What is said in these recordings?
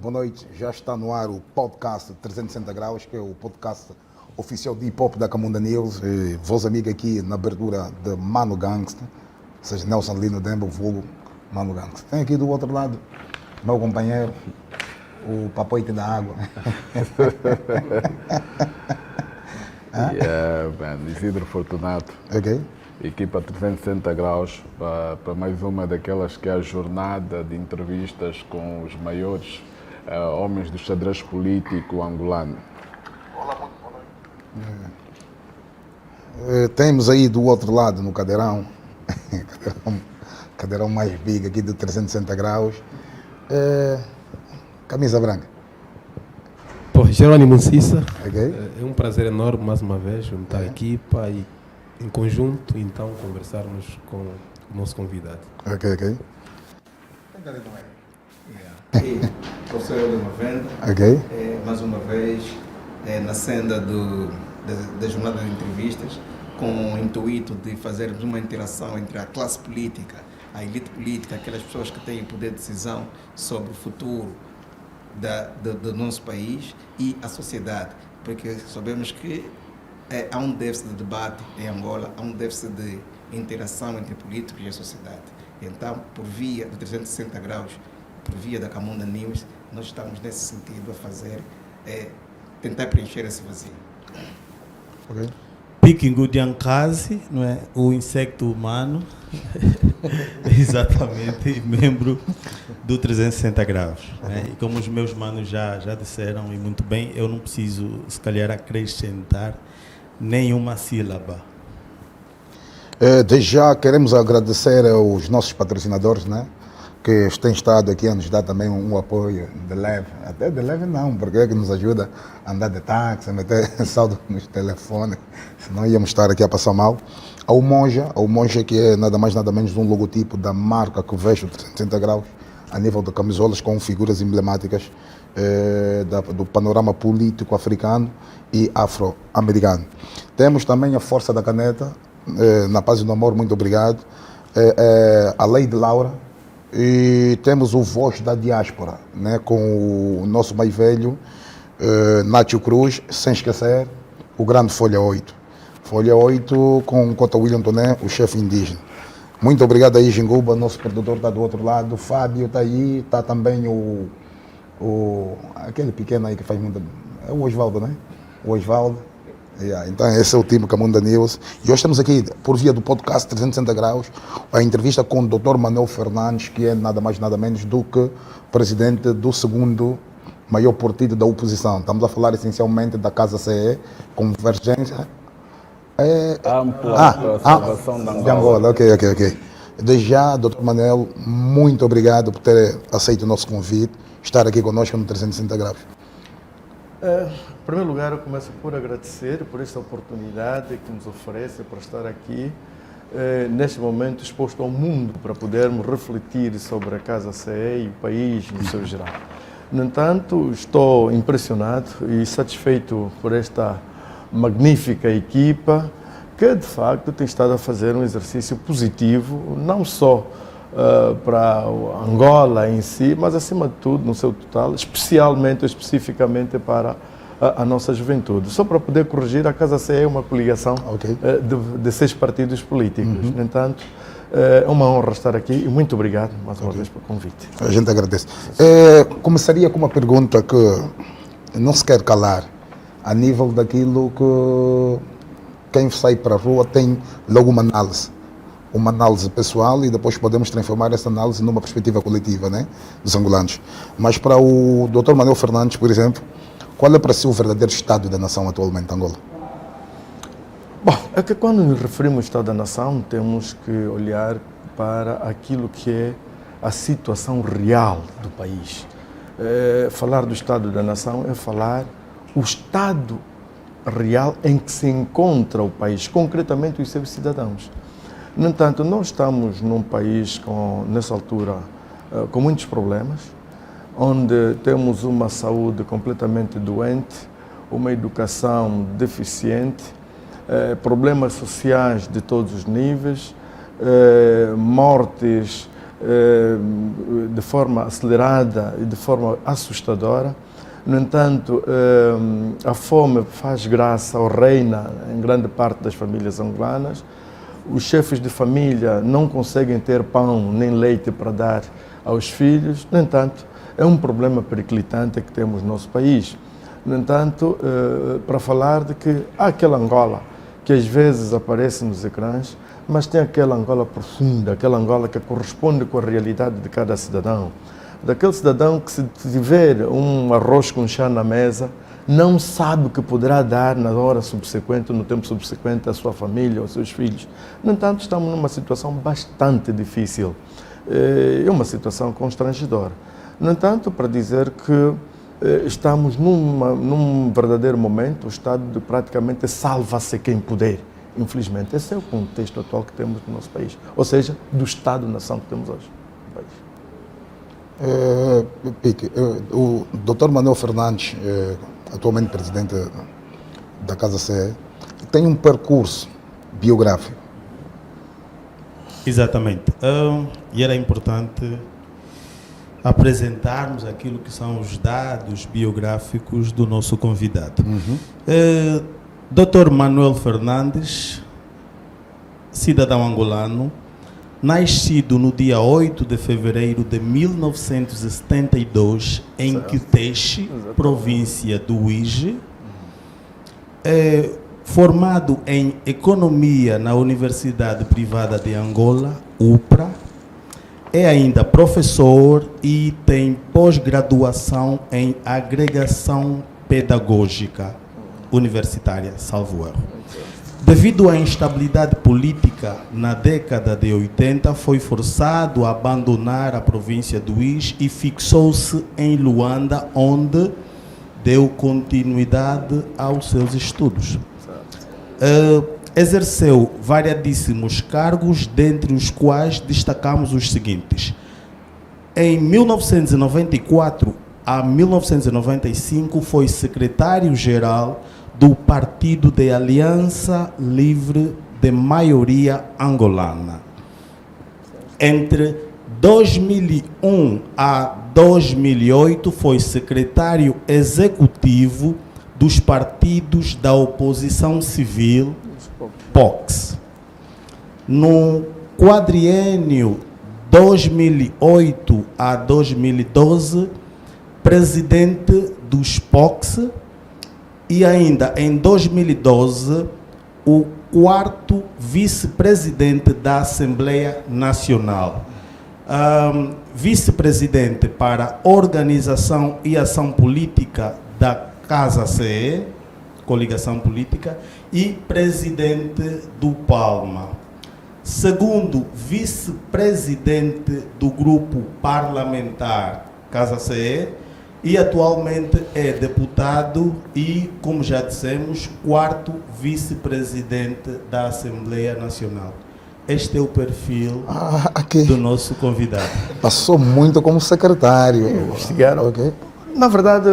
boa noite. Já está no ar o podcast 360 Graus, que é o podcast oficial de hip-hop da Camunda News. E vos amigo aqui na abertura de Mano Gangsta, ou seja, Nelson Lino Dembo, vulgo Mano Gangsta. Tem aqui do outro lado meu companheiro, o Papoite da Água. Isidro Fortunato. Ok. Equipa 360 Graus para mais uma daquelas que é a jornada de entrevistas com os maiores homens do xadrez político angolano. Olá, temos aí do outro lado no cadeirão, cadeirão mais big aqui de 360 Graus, camisa branca. Jerônimo Cissa, Okay. É um prazer enorme mais uma vez juntar a equipa e em conjunto então conversarmos com o nosso convidado. Ok. E professor Helder Mavenda, Ok. mais uma vez na senda da jornada de entrevistas, com o intuito de fazermos uma interação entre a classe política, a elite política, aquelas pessoas que têm poder de decisão sobre o futuro do nosso país e a sociedade, porque sabemos que há um déficit de debate em Angola, há um déficit de interação entre políticos e a sociedade. Então, por via de 360 Graus, por via da Camunda News, nós estamos nesse sentido a fazer, tentar preencher esse vazio. Ok. Pikingu Diankazi, não é? O insecto humano, exatamente, membro do 360 Graus. Né? E como os meus manos já disseram, e muito bem, eu não preciso, se calhar, acrescentar nenhuma sílaba. Desde já queremos agradecer aos nossos patrocinadores, né? Que têm estado aqui a nos dar também um apoio de leve. Até de leve não, porque é que nos ajuda a andar de táxi, a meter saldo nos telefones, senão íamos estar aqui a passar mal. Ao Monja que é nada mais nada menos um logotipo da marca que veste o 360 Graus a nível de camisolas com figuras emblemáticas do panorama político africano e afro-americano. Temos também a Força da Caneta, na paz e no amor, muito obrigado. A Lady Laura. E temos o Voz da Diáspora, né, com o nosso mais velho, Nácio Cruz, sem esquecer o grande Folha 8. Folha 8 com Cota William Toné, o chefe indígena. Muito obrigado aí, Jinguba, nosso produtor está do outro lado. O Fábio está aí, está também aquele pequeno aí que faz muito. É o Osvaldo, né? O Osvaldo. Então esse é o time Camunda News. E hoje estamos aqui por via do podcast 360 Graus, a entrevista com o Dr. Manuel Fernandes, que é nada mais nada menos do que presidente do segundo maior partido da oposição. Estamos a falar essencialmente da Casa CE, Convergência Ampla para a salvação de Angola. Ok. Desde já, Dr. Manuel, muito obrigado por ter aceito o nosso convite, estar aqui conosco no 360 Graus. Em primeiro lugar, eu começo por agradecer por esta oportunidade que nos oferece para estar aqui, neste momento exposto ao mundo, para podermos refletir sobre a Casa CE e o país no seu geral. No entanto, estou impressionado e satisfeito por esta magnífica equipa que, de facto, tem estado a fazer um exercício positivo, não só para Angola em si, mas acima de tudo, no seu total, especificamente para a nossa juventude. Só para poder corrigir, a Casa CE é uma coligação de 6 partidos políticos. No entanto, é uma honra estar aqui e muito obrigado mais uma vez pelo convite. A gente agradece. Começaria com uma pergunta que não se quer calar, a nível daquilo que quem sai para a rua tem logo uma análise pessoal e depois podemos transformar essa análise numa perspectiva coletiva, né, dos angolanos. Mas para o Dr. Manuel Fernandes, por exemplo, qual é para si o verdadeiro estado da nação atualmente em Angola? Bom, é que quando nos referimos ao estado da nação, temos que olhar para aquilo que é a situação real do país. Falar do estado da nação é falar o estado real em que se encontra o país, concretamente os seus cidadãos. No entanto, nós estamos num país nessa altura, com muitos problemas, onde temos uma saúde completamente doente, uma educação deficiente, problemas sociais de todos os níveis, mortes de forma acelerada e de forma assustadora. No entanto, a fome faz graça ou reina em grande parte das famílias angolanas. Os chefes de família não conseguem ter pão nem leite para dar aos filhos. No entanto, é um problema periclitante que temos no nosso país. No entanto, para falar de que há aquela Angola que às vezes aparece nos ecrãs, mas tem aquela Angola profunda, aquela Angola que corresponde com a realidade de cada cidadão. Daquele cidadão que, se tiver um arroz com chá na mesa, não sabe o que poderá dar na hora subsequente, no tempo subsequente, à sua família, aos seus filhos. No entanto, estamos numa situação bastante difícil. É uma situação constrangedora. No entanto, para dizer que estamos num verdadeiro momento, o Estado de praticamente salva-se quem puder. Infelizmente, esse é o contexto atual que temos no nosso país. Ou seja, do Estado-nação que temos hoje no país. Pique, o Dr. Manuel Fernandes, atualmente presidente da Casa CE, tem um percurso biográfico. Exatamente. E era importante apresentarmos aquilo que são os dados biográficos do nosso convidado. Dr. Manuel Fernandes, cidadão angolano, nascido no dia 8 de fevereiro de 1972 em Quiteche, província do Uíge, formado em Economia na Universidade Privada de Angola, UPRA, é ainda professor e tem pós-graduação em Agregação Pedagógica Universitária, salvo erro. Devido à instabilidade política na década de 80, foi forçado a abandonar a província do Uíge e fixou-se em Luanda, onde deu continuidade aos seus estudos. Exerceu variadíssimos cargos, dentre os quais destacamos os seguintes. Em 1994 a 1995 foi secretário-geral do Partido de Aliança Livre de Maioria Angolana. Entre 2001 a 2008 foi secretário executivo dos partidos da oposição civil, POX. No quadriênio 2008 a 2012, presidente dos POX, e ainda em 2012, o quarto vice-presidente da Assembleia Nacional. Vice-presidente para Organização e Ação Política da Casa CE, coligação política, e presidente do Palma. Segundo vice-presidente do grupo parlamentar Casa CE, e atualmente é deputado e, como já dissemos, quarto vice-presidente da Assembleia Nacional. Este é o perfil do nosso convidado. Passou muito como secretário. Investigaram. Okay. Na verdade,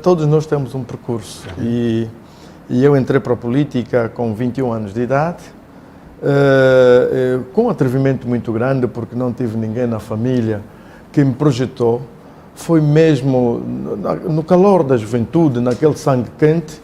todos nós temos um percurso. E eu entrei para a política com 21 anos de idade, com um atrevimento muito grande, porque não tive ninguém na família que me projetou. Foi mesmo no calor da juventude, naquele sangue quente,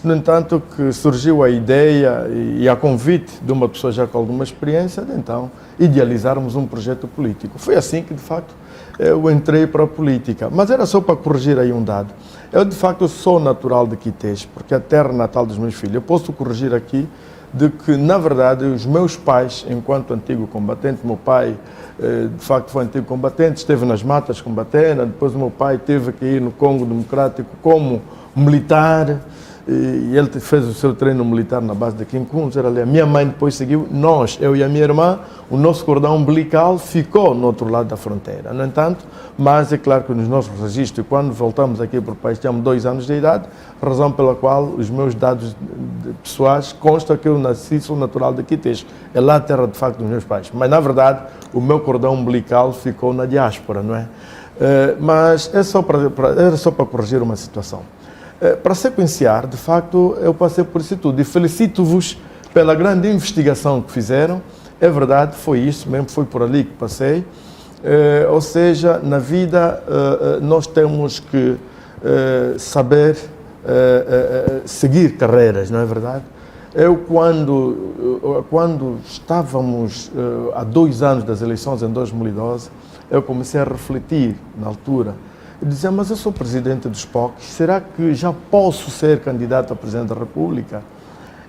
no entanto, que surgiu a ideia e a convite de uma pessoa já com alguma experiência de então idealizarmos um projeto político. Foi assim que, de facto, eu entrei para a política. Mas era só para corrigir aí um dado. Eu, de facto, sou natural de Quiteche, porque é a terra natal dos meus filhos. Eu posso corrigir aqui de que, na verdade, os meus pais, enquanto antigo combatente, meu pai, de facto, foi antigo combatente, esteve nas matas combatendo, depois o meu pai teve que ir no Congo Democrático como militar, e ele fez o seu treino militar na base de Quincuns, era ali. A minha mãe depois seguiu, eu e a minha irmã, o nosso cordão umbilical ficou no outro lado da fronteira. No entanto, mas é claro que nos nossos registros, quando voltamos aqui para o país, tínhamos 2 anos de idade, razão pela qual os meus dados pessoais consta que eu nasci, sou natural de Quiteche. É lá a terra, de facto, dos meus pais. Mas, na verdade, o meu cordão umbilical ficou na diáspora, não é? Mas era só para corrigir uma situação. Para sequenciar, de facto, eu passei por isso tudo e felicito-vos pela grande investigação que fizeram É verdade, foi isso mesmo, foi por ali que passei. Ou seja, na vida nós temos que saber seguir carreiras, não é verdade? Eu, quando estávamos há 2 anos das eleições, em 2012, eu comecei a refletir na altura e dizer, mas eu sou presidente dos POCs, será que já posso ser candidato a presidente da República?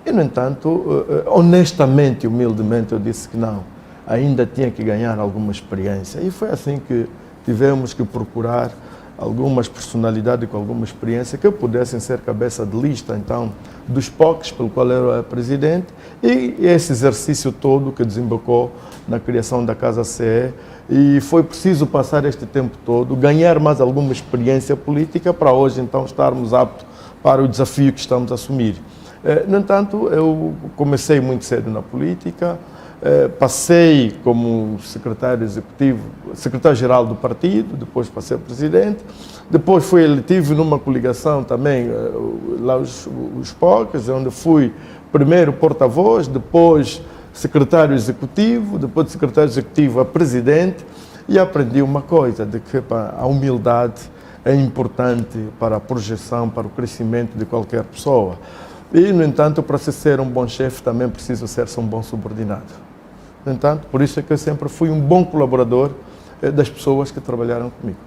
E, no entanto, honestamente e humildemente, eu disse que não, ainda tinha que ganhar alguma experiência. E foi assim que tivemos que procurar algumas personalidades com alguma experiência que pudessem ser cabeça de lista, então, dos POCs, pelo qual eu era presidente, e esse exercício todo que desembocou na criação da Casa CE, e foi preciso passar este tempo todo, ganhar mais alguma experiência política para hoje, então, estarmos aptos para o desafio que estamos a assumir. No entanto, eu comecei muito cedo na política, passei como secretário-geral do partido, depois passei a presidente, depois fui eletivo numa coligação também, lá os POCs, onde fui primeiro porta-voz, depois secretário executivo, depois de secretário executivo a presidente, e aprendi uma coisa, de que a humildade é importante para a projeção, para o crescimento de qualquer pessoa. E, no entanto, para se ser um bom chefe, também preciso ser um bom subordinado. No entanto, por isso é que eu sempre fui um bom colaborador das pessoas que trabalharam comigo.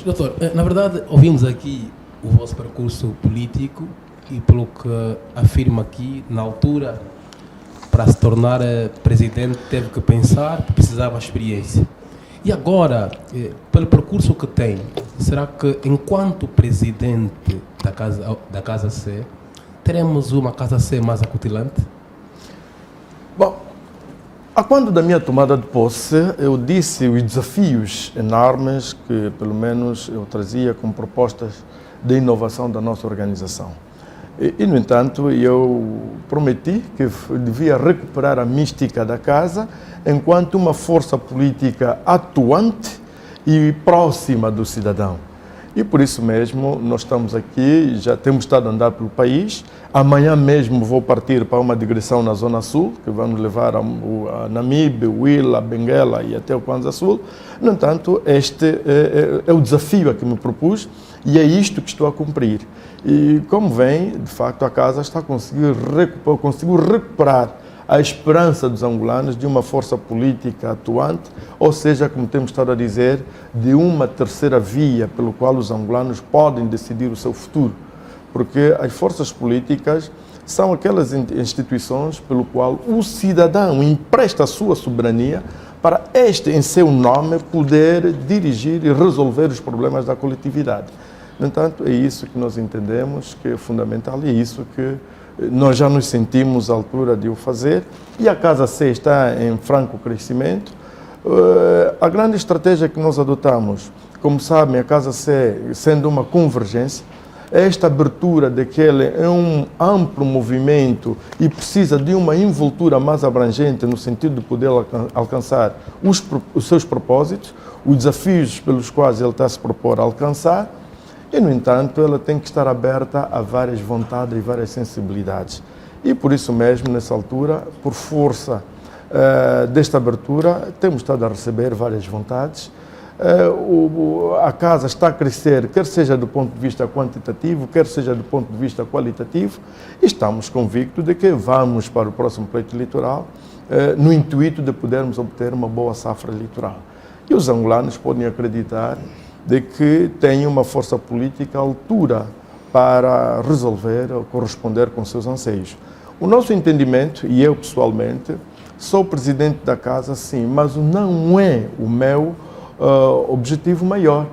Doutor, na verdade, ouvimos aqui o vosso percurso político e, pelo que afirma aqui, na altura, para se tornar presidente, teve que pensar que precisava de experiência. E agora, pelo percurso que tem, será que, enquanto presidente da Casa C, teremos uma Casa C mais acutilante? Bom, a quando da minha tomada de posse, eu disse os desafios enormes que, pelo menos, eu trazia como propostas de inovação da nossa organização. E, no entanto, eu prometi que devia recuperar a mística da casa enquanto uma força política atuante e próxima do cidadão. E por isso mesmo nós estamos aqui, já temos estado a andar pelo país. Amanhã mesmo vou partir para uma digressão na Zona Sul, que vamos levar a Namibe, Huila, Benguela e até o Kwanza Sul. No entanto, este é o desafio a que me propus e é isto que estou a cumprir. E como vem, de facto, a casa está conseguindo recuperar a esperança dos angolanos de uma força política atuante, ou seja, como temos estado a dizer, de uma terceira via pelo qual os angolanos podem decidir o seu futuro. Porque as forças políticas são aquelas instituições pelo qual o cidadão empresta a sua soberania para este, em seu nome, poder dirigir e resolver os problemas da coletividade. No entanto, é isso que nós entendemos que é fundamental e é isso que nós já nos sentimos à altura de o fazer, e a Casa C está em franco crescimento. A grande estratégia que nós adotamos, como sabem, a Casa C sendo uma convergência, esta abertura de que ele é um amplo movimento e precisa de uma envoltura mais abrangente no sentido de poder alcançar os seus propósitos, os desafios pelos quais ele está a se propor a alcançar. E, no entanto, ela tem que estar aberta a várias vontades e várias sensibilidades. E, por isso mesmo, nessa altura, por força desta abertura, temos estado a receber várias vontades. A casa está a crescer, quer seja do ponto de vista quantitativo, quer seja do ponto de vista qualitativo, e estamos convictos de que vamos para o próximo pleito eleitoral no intuito de podermos obter uma boa safra eleitoral. E os angolanos podem acreditar de que tem uma força política à altura para resolver ou corresponder com seus anseios. O nosso entendimento, e eu pessoalmente, sou presidente da casa, sim, mas não é o meu objetivo maior.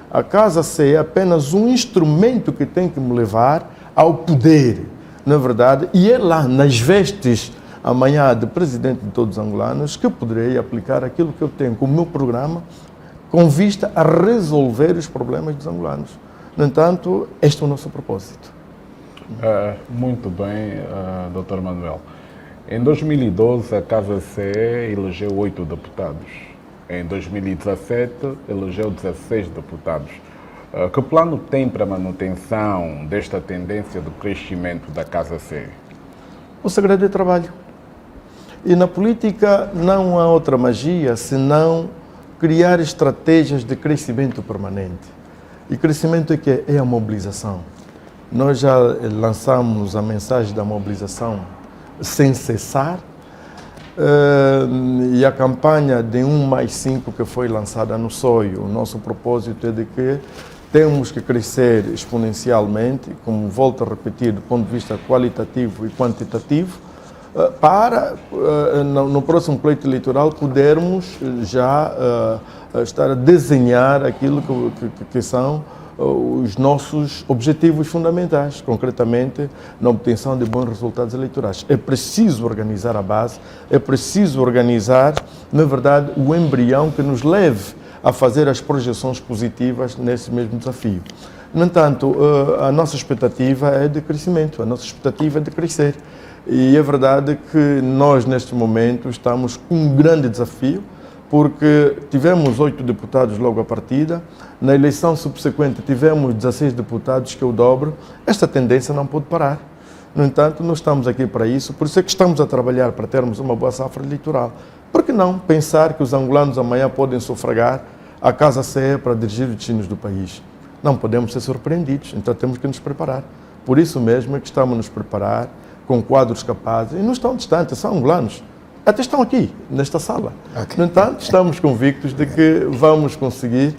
A Casa C é apenas um instrumento que tem que me levar ao poder, na verdade, e é lá, nas vestes, amanhã, de presidente de todos os angolanos, que eu poderei aplicar aquilo que eu tenho como meu programa, com vista a resolver os problemas dos angolanos. No entanto, este é o nosso propósito. Muito bem, Dr. Manuel. Em 2012, a Casa C elegeu 8 deputados. Em 2017, elegeu 16 deputados. Que plano tem para a manutenção desta tendência do crescimento da Casa C? O segredo é trabalho. E na política não há outra magia senão criar estratégias de crescimento permanente. E crescimento é que é a mobilização. Nós já lançamos a mensagem da mobilização sem cessar, e a campanha de 1+5 que foi lançada no SOI, o nosso propósito é de que temos que crescer exponencialmente, como volto a repetir, do ponto de vista qualitativo e quantitativo, para no próximo pleito eleitoral podermos já estar a desenhar aquilo que são os nossos objetivos fundamentais, concretamente na obtenção de bons resultados eleitorais. É preciso organizar a base, é preciso organizar, na verdade, o embrião que nos leve a fazer as projeções positivas nesse mesmo desafio. No entanto, a nossa expectativa é de crescimento, a nossa expectativa é de crescer. E é verdade que nós, neste momento, estamos com um grande desafio, porque tivemos 8 deputados logo à partida, na eleição subsequente tivemos 16 deputados, que é o dobro. Esta tendência não pode parar. No entanto, nós estamos aqui para isso, por isso é que estamos a trabalhar para termos uma boa safra eleitoral. Por que não pensar que os angolanos amanhã podem sufragar a Casa CE para dirigir os destinos do país? Não podemos ser surpreendidos, então temos que nos preparar. Por isso mesmo é que estamos a nos preparar com quadros capazes, e não estão distantes, são angolanos. Até estão aqui, nesta sala. Okay. No entanto, estamos convictos de que vamos conseguir.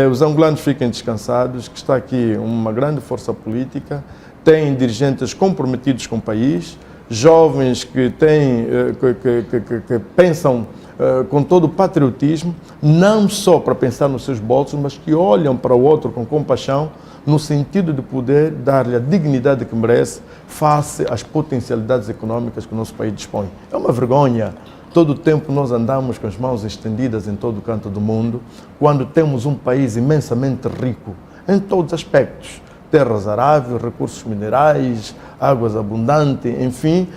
Os angolanos fiquem descansados, que está aqui uma grande força política, tem dirigentes comprometidos com o país, jovens que têm, que pensam com todo o patriotismo, não só para pensar nos seus bolsos, mas que olham para o outro com compaixão, no sentido de poder dar-lhe a dignidade que merece face às potencialidades econômicas que o nosso país dispõe. É uma vergonha. Todo o tempo nós andamos com as mãos estendidas em todo o canto do mundo, quando temos um país imensamente rico em todos os aspectos. Terras aráveis, recursos minerais, águas abundantes, enfim,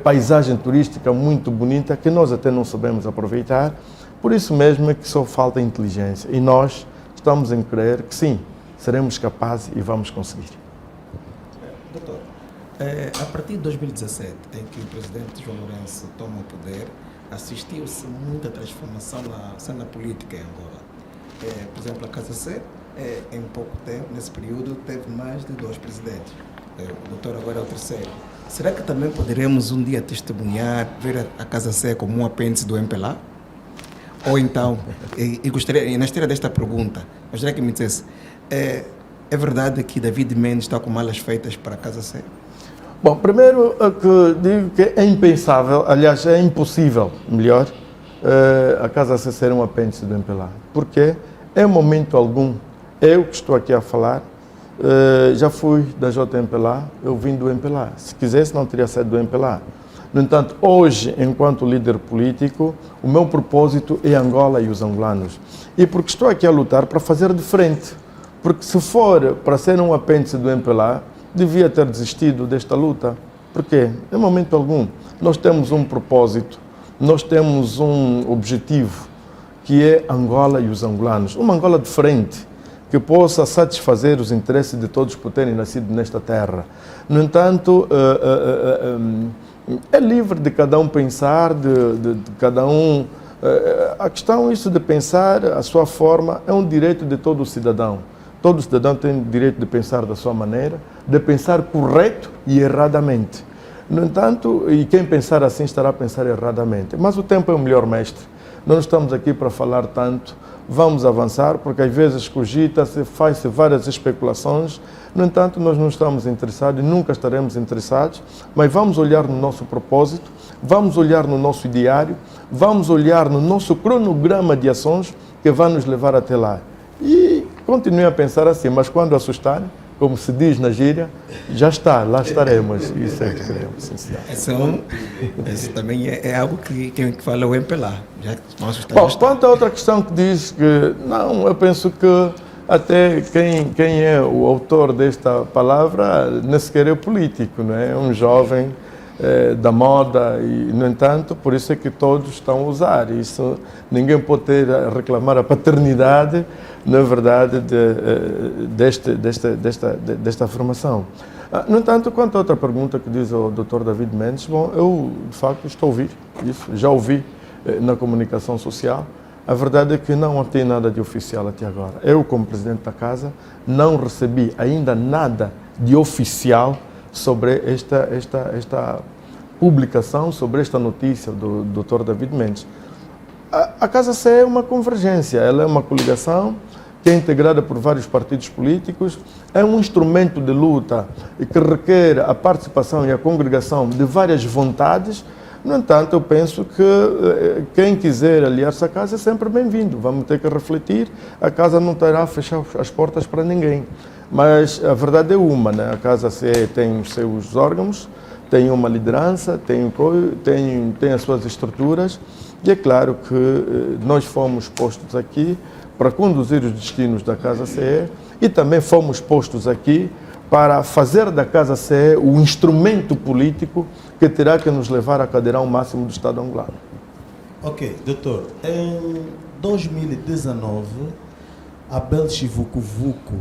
paisagem turística muito bonita que nós até não sabemos aproveitar. Por isso mesmo é que só falta inteligência. E nós estamos em crer que sim, seremos capazes e vamos conseguir. Doutor, a partir de 2017, em que o presidente João Lourenço toma o poder, assistiu-se muita transformação na cena política em Angola. Por exemplo, a Casa C, em pouco tempo, nesse período, teve mais de 2 presidentes. O doutor agora é o terceiro. Será que também poderemos um dia testemunhar, ver a Casa C como um apêndice do MPLA? Ou então, gostaria, na esteira desta pergunta, gostaria que me dissesse, é verdade que David Mendes está com malas feitas para a Casa C? Bom, primeiro que digo que é impensável, aliás, é impossível, melhor, a Casa C ser um apêndice do MPLA. Porque, em momento algum, eu que estou aqui a falar, já fui da JMPLA, eu vim do MPLA. Se quisesse, não teria saído do MPLA. No entanto, hoje, enquanto líder político, o meu propósito é Angola e os angolanos. E porque estou aqui a lutar para fazer diferente. Porque se for para ser um apêndice do MPLA, devia ter desistido desta luta. Porque, em momento algum, nós temos um propósito, nós temos um objetivo, que é Angola e os angolanos. Uma Angola diferente, que possa satisfazer os interesses de todos por terem nascido nesta terra. No entanto, é livre de cada um pensar, de cada um... A questão, isso de pensar a sua forma, é um direito de todo cidadão. Todo cidadão tem o direito de pensar da sua maneira, de pensar correto e erradamente. No entanto, e quem pensar assim estará a pensar erradamente. Mas o tempo é o melhor mestre. Não estamos aqui para falar tanto. Vamos avançar, porque às vezes cogita-se, faz-se várias especulações. No entanto, nós não estamos interessados e nunca estaremos interessados, mas vamos olhar no nosso propósito, vamos olhar no nosso ideário, vamos olhar no nosso cronograma de ações que vai nos levar até lá. E continue a pensar assim, mas quando assustarem, como se diz na gíria, já está, lá estaremos. Isso é que queremos. Isso também é algo que quem fala é o MPLA. Bom, quanto a outra questão que diz que, não, eu penso que até quem é o autor desta palavra nem sequer é político, não é? Um jovem da moda e, no entanto, por isso é que todos estão a usar. Isso, ninguém pode reclamar a paternidade, na verdade, desta formação. No entanto, quanto a outra pergunta que diz o Dr. David Mendes, bom, eu, de facto, estou a ouvir isso, já ouvi na comunicação social. A verdade é que não tem nada de oficial até agora. Eu, como Presidente da Casa, não recebi ainda nada de oficial sobre esta publicação, sobre esta notícia do Dr. David Mendes. A Casa C é uma convergência, ela é uma coligação que é integrada por vários partidos políticos, é um instrumento de luta e que requer a participação e a congregação de várias vontades. No entanto, eu penso que quem quiser aliar-se à Casa é sempre bem-vindo. Vamos ter que refletir, a Casa não terá a fechar as portas para ninguém. Mas a verdade é uma, né? A Casa C tem os seus órgãos, tem uma liderança, tem as suas estruturas, e é claro que nós fomos postos aqui para conduzir os destinos da Casa CE e também fomos postos aqui para fazer da Casa CE o instrumento político que terá que nos levar a cadeirão máximo do Estado angolano. Ok, doutor. Em 2019, Abel Chivukuvuku,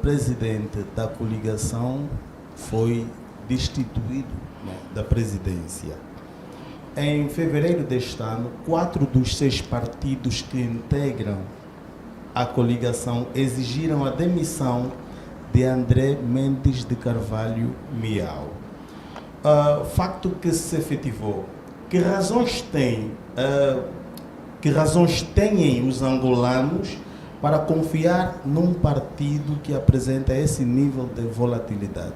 presidente da coligação, foi destituído, né, da presidência. Em fevereiro deste ano, 4 dos 6 partidos que integram a coligação exigiram a demissão de André Mendes de Carvalho Miau. Facto que se efetivou. Que razões têm os angolanos para confiar num partido que apresenta esse nível de volatilidade?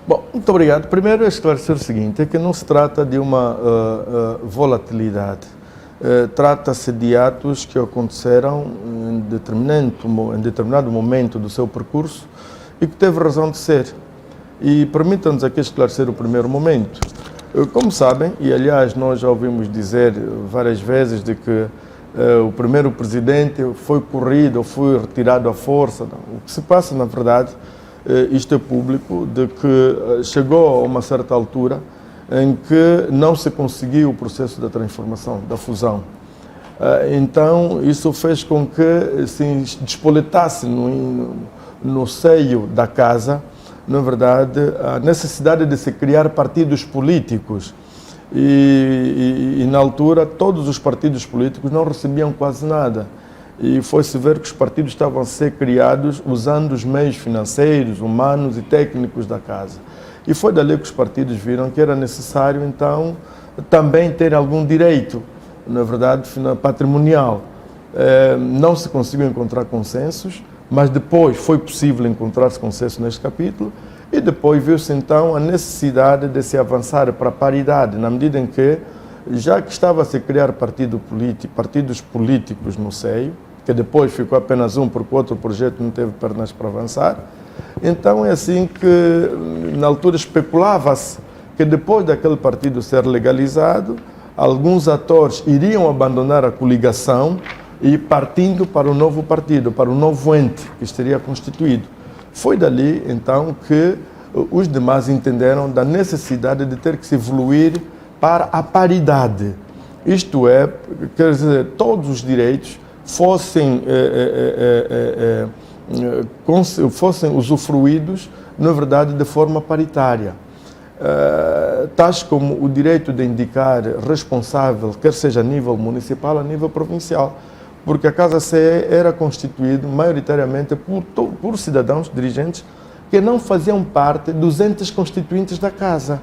Bom, muito obrigado. Primeiro, esclarecer o seguinte, é que não se trata de uma volatilidade. Trata-se de atos que aconteceram em determinado momento do seu percurso e que teve razão de ser. E permitam-nos aqui esclarecer o primeiro momento. Como sabem, e aliás nós já ouvimos dizer várias vezes de que o primeiro presidente foi corrido ou foi retirado à força. O que se passa, na verdade, isto é público, de que chegou a uma certa altura em que não se conseguiu o processo da transformação, da fusão. Então, isso fez com que se despoletasse no seio da Casa, na verdade, a necessidade de se criar partidos políticos. E na altura, todos os partidos políticos não recebiam quase nada. E foi-se ver que os partidos estavam a ser criados usando os meios financeiros, humanos e técnicos da Casa. E foi dali que os partidos viram que era necessário, então, também ter algum direito, na verdade, patrimonial. Não se conseguiu encontrar consensos, mas depois foi possível encontrar-se consenso neste capítulo, e depois viu-se, então, a necessidade de se avançar para a paridade, na medida em que, já que estava a se criar partidos políticos no seio, que depois ficou apenas um, porque o outro projeto não teve pernas para avançar. Então é assim que, na altura, especulava-se que depois daquele partido ser legalizado, alguns atores iriam abandonar a coligação e partindo para o novo partido, para o novo ente que estaria constituído. Foi dali, então, que os demais entenderam da necessidade de ter que se evoluir para a paridade. Isto é, quer dizer, todos os direitos fossem usufruídos, na verdade, de forma paritária. Tais como o direito de indicar responsável, quer seja a nível municipal, a nível provincial, porque a Casa CE era constituída maioritariamente por cidadãos, dirigentes, que não faziam parte dos entes constituintes da Casa.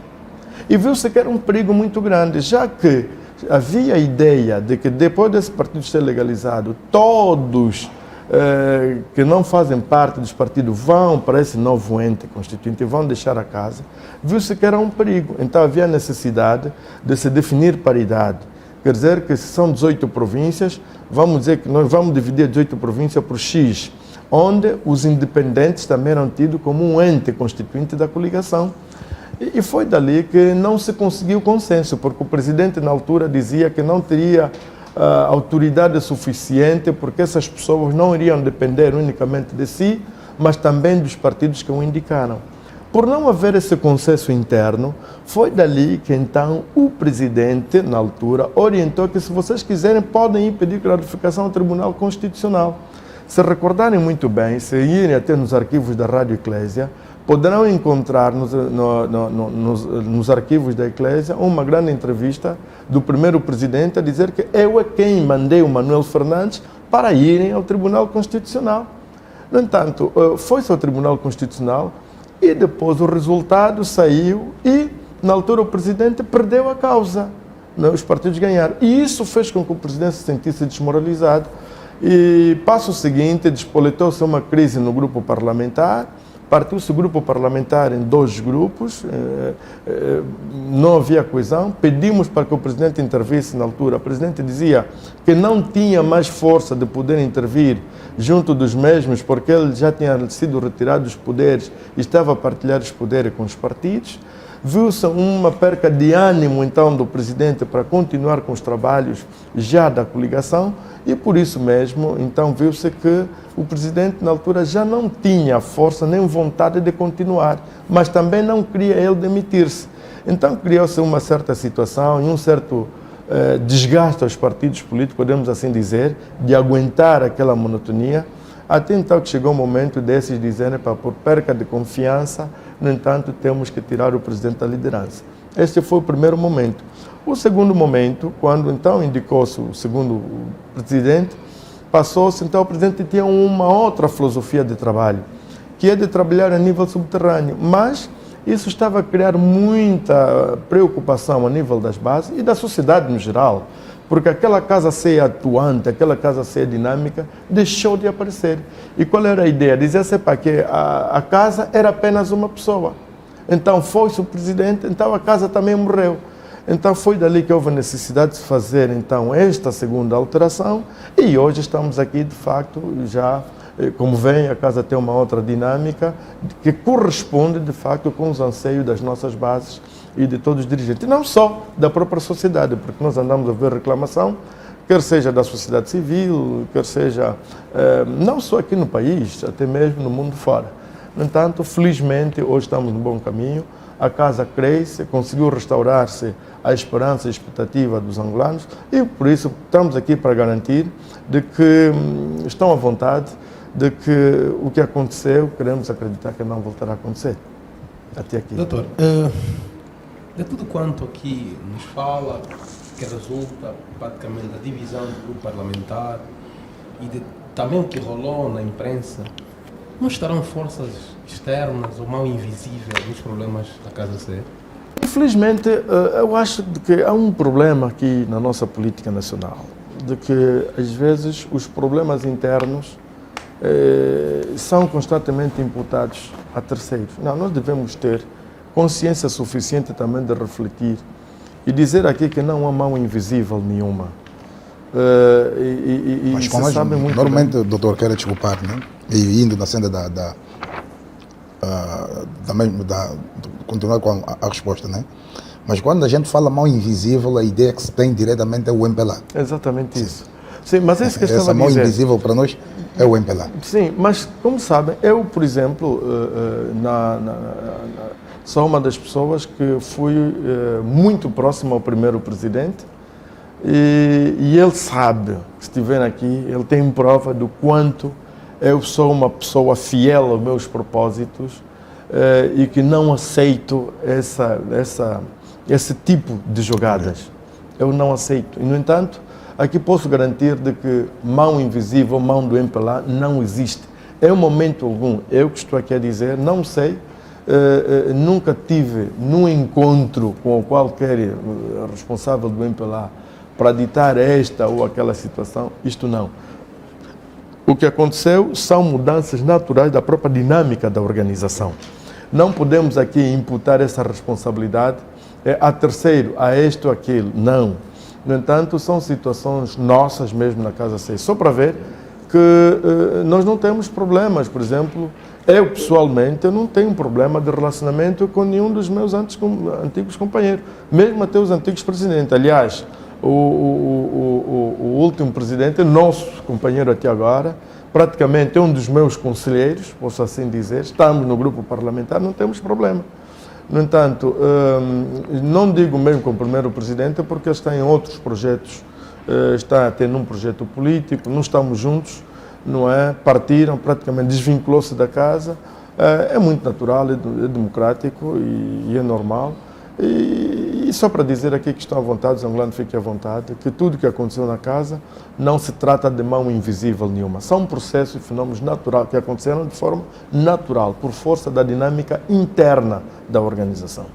E viu-se que era um perigo muito grande, já que havia a ideia de que depois desse partido ser legalizado, todos que não fazem parte dos partidos vão para esse novo ente constituinte e vão deixar a Casa, viu-se que era um perigo. Então havia necessidade de se definir paridade. Quer dizer que se são 18 províncias, vamos dizer que nós vamos dividir 18 províncias por X, onde os independentes também eram tidos como um ente constituinte da coligação. E foi dali que não se conseguiu consenso, porque o presidente na altura dizia que não teria autoridade suficiente, porque essas pessoas não iriam depender unicamente de si, mas também dos partidos que o indicaram. por não haver esse consenso interno, foi dali que então o presidente, na altura, orientou que se vocês quiserem podem ir pedir clarificação ao Tribunal Constitucional. Se recordarem muito bem, se irem até nos arquivos da Rádio Eclésia, poderão encontrar nos arquivos da Eclésia uma grande entrevista do primeiro presidente a dizer que eu é quem mandei o Manuel Fernandes para irem ao Tribunal Constitucional. No entanto, foi-se ao Tribunal Constitucional e depois o resultado saiu e, na altura, o presidente perdeu a causa. Os partidos ganharam. E isso fez com que o presidente se sentisse desmoralizado. E passo seguinte, despoletou-se uma crise no grupo parlamentar, partiu-se o grupo parlamentar em 2 grupos, não havia coesão, pedimos para que o presidente intervisse na altura. O presidente dizia que não tinha mais força de poder intervir junto dos mesmos, porque ele já tinha sido retirado dos poderes e estava a partilhar os poderes com os partidos. Viu-se uma perca de ânimo, então, do presidente para continuar com os trabalhos já da coligação e, por isso mesmo, então, viu-se que o presidente, na altura, já não tinha força nem vontade de continuar, mas também não queria ele demitir-se. Então, criou-se uma certa situação e um certo desgaste aos partidos políticos, podemos assim dizer, de aguentar aquela monotonia, até então que chegou o momento desses dizerem, por perca de confiança, no entanto, temos que tirar o presidente da liderança. Este foi o primeiro momento. O segundo momento, quando então indicou-se o segundo presidente, passou-se, então o presidente tinha uma outra filosofia de trabalho, que é de trabalhar a nível subterrâneo, mas isso estava a criar muita preocupação a nível das bases e da sociedade no geral, porque aquela casa ceia atuante, aquela casa ceia dinâmica, deixou de aparecer. E qual era a ideia? Dizia-se que a casa era apenas uma pessoa. Então foi-se o presidente, então a casa também morreu. Então foi dali que houve a necessidade de fazer então esta segunda alteração e hoje estamos aqui de facto já, como vem, a casa tem uma outra dinâmica que corresponde de facto com os anseios das nossas bases e de todos os dirigentes, e não só da própria sociedade, porque nós andamos a ver reclamação, quer seja da sociedade civil, quer seja não só aqui no país, até mesmo no mundo fora. No entanto, felizmente, hoje estamos no bom caminho, a casa cresce, conseguiu restaurar-se a esperança e a expectativa dos angolanos e, por isso, estamos aqui para garantir de que estão à vontade, de que o que aconteceu, queremos acreditar que não voltará a acontecer. Até aqui. Doutor, de tudo quanto aqui nos fala, que resulta praticamente da divisão do grupo parlamentar e também o que rolou na imprensa, não estarão forças externas ou mão invisível nos problemas da Casa C? Infelizmente, eu acho que há um problema aqui na nossa política nacional, de que às vezes os problemas internos são constantemente imputados a terceiros. Não, nós devemos ter consciência suficiente também de refletir e dizer aqui que não há mão invisível nenhuma. Mas como sabe muito normalmente bem. o doutor quer desculpar, né? E indo na senda continuar com a resposta, né? Mas quando a gente fala mão invisível, a ideia que se tem diretamente é o MPLA. Exatamente isso. Sim, mas é isso que eu estava Essa a mão dizer. invisível para nós é o MPLA. Sim, mas como sabem, eu, por exemplo, sou uma das pessoas que fui muito próximo ao primeiro presidente e ele sabe, se estiver aqui, ele tem prova do quanto eu sou uma pessoa fiel aos meus propósitos e que não aceito esse tipo de jogadas. Eu não aceito. E, no entanto, aqui posso garantir de que mão invisível, mão do MPLA, não existe. Em momento algum, eu que estou aqui a dizer, não sei, nunca tive num encontro com qualquer responsável do MPLA para ditar esta ou aquela situação, isto não. O que aconteceu são mudanças naturais da própria dinâmica da organização. Não podemos aqui imputar essa responsabilidade a terceiro, a este ou aquilo, não. No entanto, são situações nossas mesmo na Casa 6. Só para ver que nós não temos problemas. Por exemplo, eu pessoalmente não tenho problema de relacionamento com nenhum dos meus antigos companheiros, mesmo até os antigos presidentes. Aliás, o último presidente, nosso companheiro até agora, praticamente é um dos meus conselheiros, posso assim dizer, estamos no grupo parlamentar, não temos problema. No entanto, não digo mesmo com o primeiro presidente, porque ele está em outros projetos, está tendo um projeto político, não estamos juntos, não é? Partiram, praticamente desvinculou-se da casa, é muito natural, é democrático e é normal. E só para dizer aqui que estão à vontade, os angolanos fiquem à vontade, que tudo que aconteceu na casa não se trata de mão invisível nenhuma. São processos e fenômenos naturais que aconteceram de forma natural, por força da dinâmica interna da organização.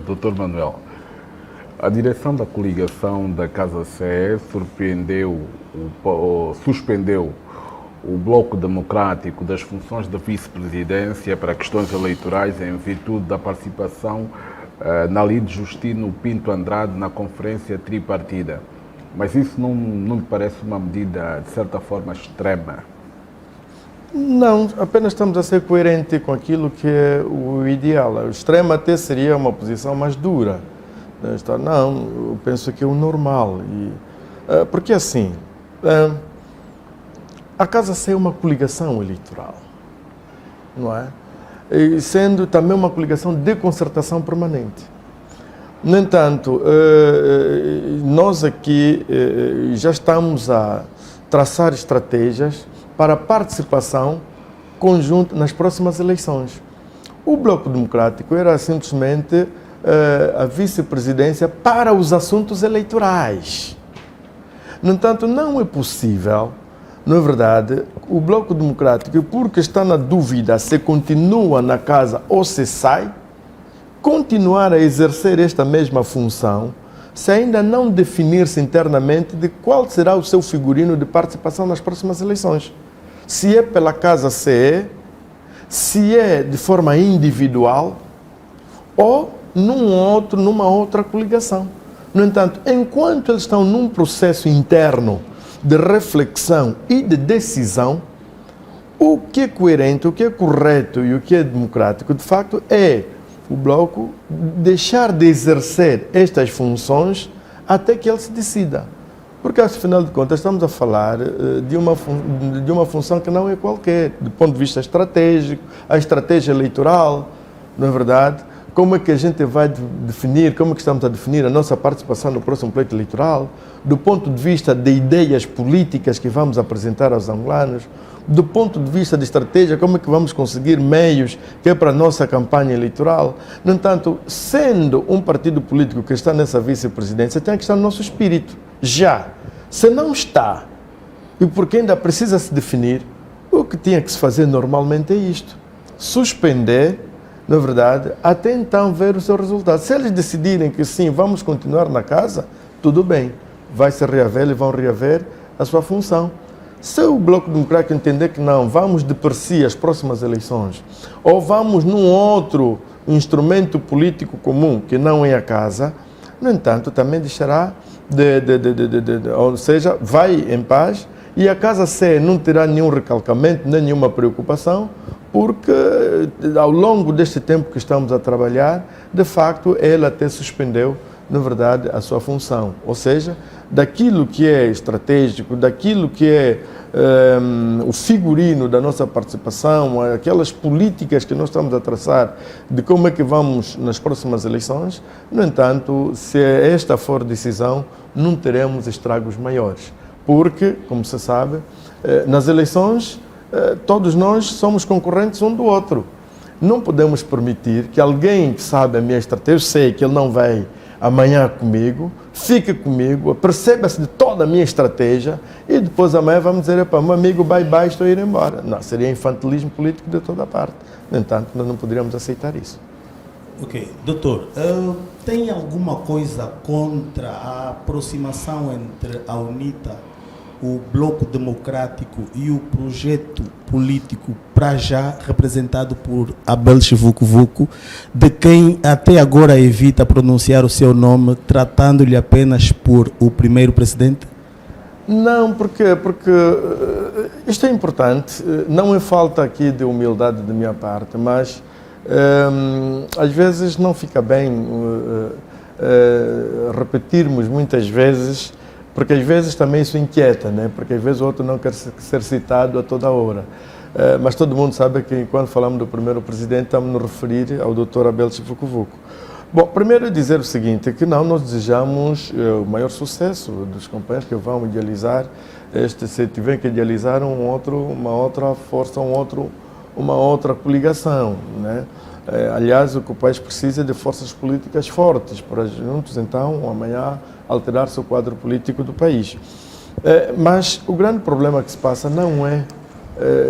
Dr. Manuel, a direção da coligação da Casa CE suspendeu o Bloco Democrático das funções da vice-presidência para questões eleitorais em virtude da participação na lide Justino Pinto Andrade na conferência tripartida. Mas isso não lhe parece uma medida, de certa forma, extrema? Não, apenas estamos a ser coerentes com aquilo que é o ideal. O extremo até seria uma posição mais dura. Não, eu penso que é o normal. Porque assim, a Casa C é uma coligação eleitoral, não é? E sendo também uma coligação de concertação permanente. No entanto, nós aqui já estamos a traçar estratégias para a participação conjunta nas próximas eleições. O Bloco Democrático era simplesmente a vice-presidência para os assuntos eleitorais. No entanto, não é possível, não é verdade, o Bloco Democrático, porque está na dúvida se continua na casa ou se sai, continuar a exercer esta mesma função, se ainda não definir-se internamente de qual será o seu figurino de participação nas próximas eleições. Se é pela Casa CE, se é de forma individual ou numa outra coligação. No entanto, enquanto eles estão num processo interno de reflexão e de decisão, o que é coerente, o que é correto e o que é democrático, de facto, é o Bloco deixar de exercer estas funções até que ele se decida. Porque, afinal de contas, estamos a falar de uma função que não é qualquer, do ponto de vista estratégico, a estratégia eleitoral, não é verdade? Como é que a gente vai definir, como é que estamos a definir a nossa participação no próximo pleito eleitoral, do ponto de vista de ideias políticas que vamos apresentar aos angolanos, do ponto de vista de estratégia, como é que vamos conseguir meios que é para a nossa campanha eleitoral. No entanto, sendo um partido político que está nessa vice-presidência, tem que estar no nosso espírito, já. Se não está, e porque ainda precisa se definir, o que tinha que se fazer normalmente é isto, suspender, na verdade, até então ver o seu resultado. Se eles decidirem que sim, vamos continuar na casa, tudo bem, vai se reaver e vão reaver a sua função. Se o Bloco Democrático entender que não, vamos de per si as próximas eleições, ou vamos num outro instrumento político comum, que não é a casa, no entanto, também deixará ou seja, vai em paz, e a Casa C não terá nenhum recalcamento, nem nenhuma preocupação, porque ao longo deste tempo que estamos a trabalhar, de facto, ela até suspendeu, na verdade, a sua função. Ou seja, daquilo que é estratégico, daquilo que é o figurino da nossa participação, aquelas políticas que nós estamos a traçar de como é que vamos nas próximas eleições, no entanto, se esta for decisão, não teremos estragos maiores. Porque, como se sabe, nas eleições, todos nós somos concorrentes um do outro. Não podemos permitir que alguém que sabe a minha estratégia, eu sei que ele não vai amanhã comigo, fique comigo, perceba-se de toda a minha estratégia e depois amanhã vamos dizer, meu amigo, bye bye, estou a ir embora. Não, seria infantilismo político de toda a parte. No entanto, nós não poderíamos aceitar isso. Ok. Doutor, tem alguma coisa contra a aproximação entre a UNITA, o Bloco Democrático e o projeto político para já representado por Abel Chivuco, de quem até agora evita pronunciar o seu nome, tratando-lhe apenas por o primeiro presidente? Não, porque isto é importante, não é falta aqui de humildade de minha parte, mas às vezes não fica bem repetirmos muitas vezes porque às vezes também isso inquieta, né? Porque às vezes o outro não quer ser citado a toda hora. Mas todo mundo sabe que quando falamos do primeiro presidente estamos nos referir ao Dr. Abel Chivucovuco. Bom, primeiro dizer o seguinte, que nós desejamos o maior sucesso dos companheiros que vão idealizar, se tiver que idealizar uma outra força, uma outra coligação, né? Aliás, o que o país precisa é de forças políticas fortes para juntos, então, amanhã, alterar-se o quadro político do país. Mas o grande problema que se passa não é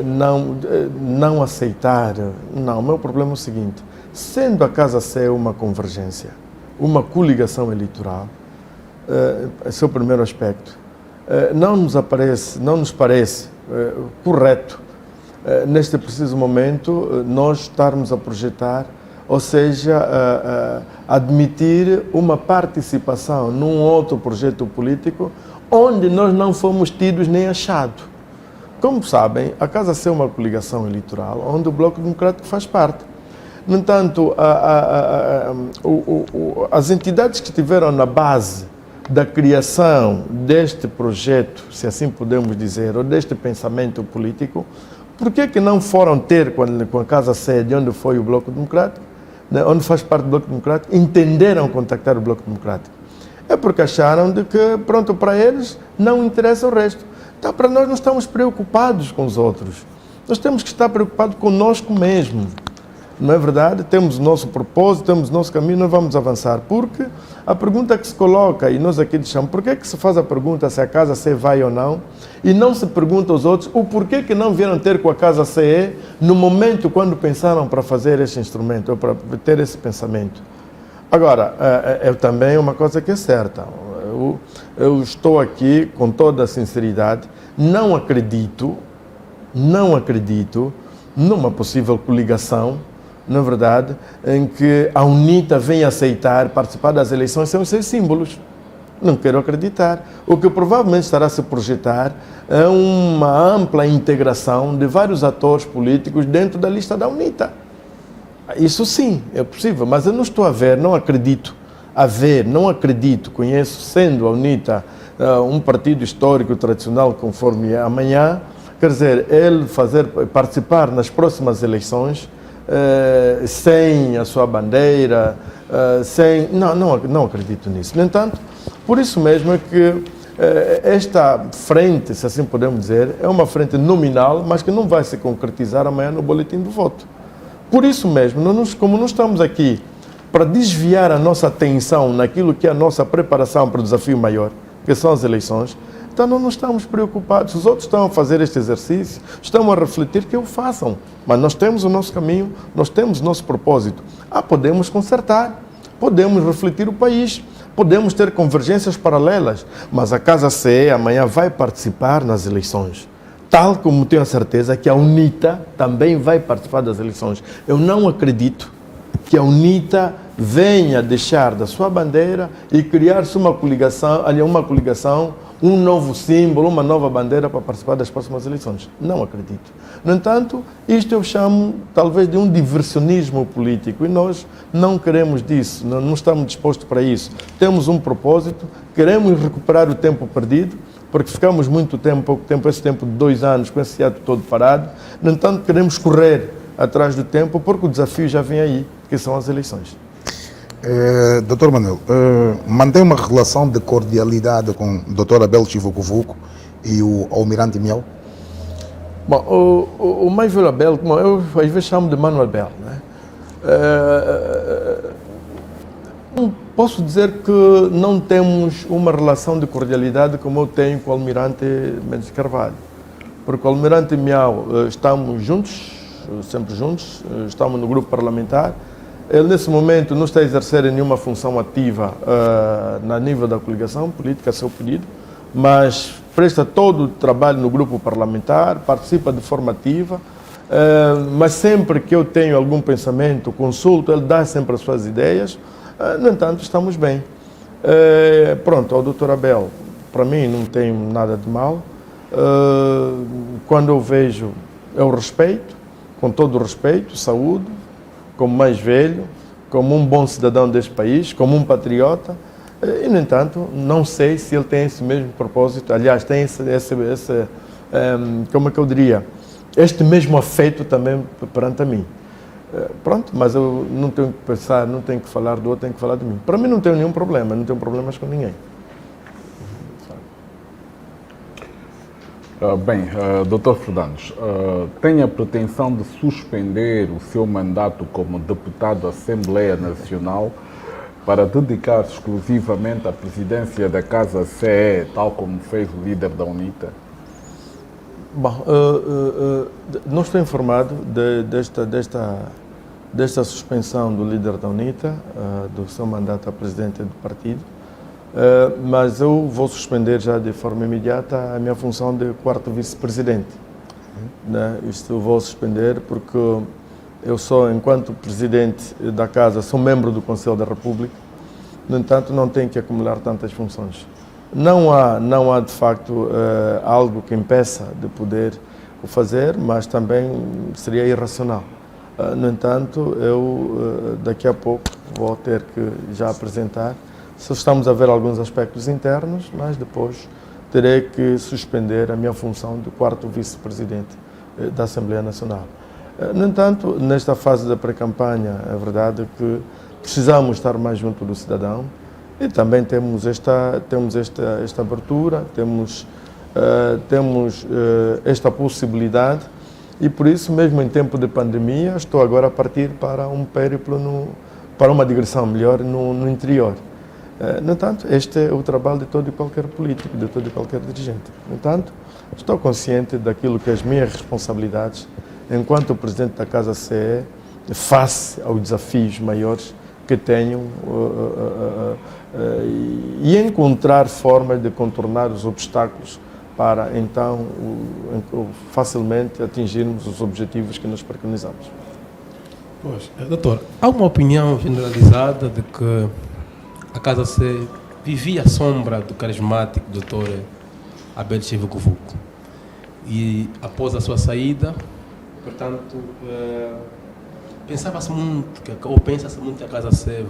não aceitar, não. O meu problema é o seguinte, sendo a Casa C uma convergência, uma coligação eleitoral, esse é o primeiro aspecto, não nos parece correto, neste preciso momento, nós estarmos a projetar, ou seja, admitir uma participação num outro projeto político onde nós não fomos tidos nem achados. Como sabem, a Casa C é uma coligação eleitoral onde o Bloco Democrático faz parte. No entanto, as entidades que estiveram na base da criação deste projeto, se assim podemos dizer, ou deste pensamento político, por que não foram ter com a Casa C, de onde foi o Bloco Democrático, né, onde faz parte do Bloco Democrático, entenderam contactar o Bloco Democrático? É porque acharam de que, pronto, para eles não interessa o resto. Então, para nós não estamos preocupados com os outros. Nós temos que estar preocupados conosco mesmo. Não é verdade? Temos o nosso propósito, temos o nosso caminho, nós vamos avançar. Porque a pergunta que se coloca, e nós aqui deixamos, por que se faz a pergunta se a Casa C vai ou não, e não se pergunta aos outros o porquê que não vieram ter com a Casa CE no momento quando pensaram para fazer esse instrumento, ou para ter esse pensamento. Agora, também uma coisa que é certa, eu estou aqui com toda a sinceridade, não acredito numa possível coligação, na verdade, em que a UNITA venha aceitar participar das eleições sem os seus símbolos. Não quero acreditar. O que provavelmente estará a se projetar é uma ampla integração de vários atores políticos dentro da lista da UNITA. Isso sim, é possível, mas eu não estou a ver, não acredito, conheço, sendo a UNITA um partido histórico tradicional conforme é amanhã, quer dizer, ele participar nas próximas eleições sem a sua bandeira, não acredito nisso. No entanto, por isso mesmo é que esta frente, se assim podemos dizer, é uma frente nominal, mas que não vai se concretizar amanhã no boletim do voto. Por isso mesmo, como não estamos aqui para desviar a nossa atenção naquilo que é a nossa preparação para o desafio maior, que são as eleições, então não estamos preocupados. Os outros estão a fazer este exercício, estão a refletir, que o façam. Mas nós temos o nosso caminho, nós temos o nosso propósito. Podemos consertar, podemos refletir o país, podemos ter convergências paralelas, mas a Casa CE amanhã vai participar nas eleições. Tal como tenho a certeza que a UNITA também vai participar das eleições. Eu não acredito que a UNITA venha deixar da sua bandeira e criar-se uma coligação, um novo símbolo, uma nova bandeira para participar das próximas eleições. Não acredito. No entanto, isto eu chamo talvez de um diversionismo político e nós não queremos disso, não estamos dispostos para isso. Temos um propósito, queremos recuperar o tempo perdido, porque ficamos pouco tempo, esse tempo de 2 anos, com esse teatro todo parado. No entanto, queremos correr atrás do tempo, porque o desafio já vem aí, que são as eleições. Dr. Manuel, mantém uma relação de cordialidade com o Dr. Abel Chivucovuco e o Almirante Miel? Bom, o mais velho Abel, eu às vezes chamo de Manuel Abel, né? Posso dizer que não temos uma relação de cordialidade como eu tenho com o Almirante Mendes Carvalho, porque o Almirante Miel estamos juntos, sempre juntos, estamos no grupo parlamentar. Ele nesse momento não está a exercer nenhuma função ativa na nível da coligação política, a seu pedido, mas presta todo o trabalho no grupo parlamentar, participa de forma ativa, mas sempre que eu tenho algum pensamento, consulto, ele dá sempre as suas ideias. No entanto, estamos bem. Pronto, ao Dr. Abel, para mim não tem nada de mal. Quando eu vejo, eu respeito, com todo o respeito, saúdo, como mais velho, como um bom cidadão deste país, como um patriota. E, no entanto, não sei se ele tem esse mesmo propósito, aliás, tem como é que eu diria, este mesmo afeto também perante a mim. Pronto, mas eu não tenho que pensar, não tenho que falar do outro, tenho que falar de mim. Para mim não tenho nenhum problema, não tenho problemas com ninguém. Dr. Fernandes, tem a pretensão de suspender o seu mandato como deputado da Assembleia Nacional para dedicar-se exclusivamente à presidência da Casa CE, tal como fez o líder da UNITA? Bom, não estou informado desta suspensão do líder da UNITA, do seu mandato a presidente do partido. Mas eu vou suspender já de forma imediata a minha função de quarto vice-presidente. Isto eu vou suspender porque eu sou, enquanto presidente da Casa, sou membro do Conselho da República, no entanto não tenho que acumular tantas funções. Não há de facto algo que impeça de poder o fazer, mas também seria irracional. No entanto, eu daqui a pouco vou ter que já apresentar. Só estamos a ver alguns aspectos internos, mas depois terei que suspender a minha função de quarto vice-presidente da Assembleia Nacional. No entanto, nesta fase da pré-campanha, é verdade que precisamos estar mais junto do cidadão e também temos esta abertura, temos esta possibilidade e por isso, mesmo em tempo de pandemia, estou agora a partir para um périplo, para uma digressão melhor no interior. No entanto, este é o trabalho de todo e qualquer político, de todo e qualquer dirigente. No entanto, estou consciente daquilo que as minhas responsabilidades, enquanto presidente da Casa CE, face aos desafios maiores que tenho e encontrar formas de contornar os obstáculos para, então, facilmente atingirmos os objetivos que nos preconizamos. Pois, doutor, há uma opinião generalizada de que a Casa C vivia à sombra do carismático Dr. Abel Chivucovuco. E após a sua saída, portanto, pensa-se muito que a Casa C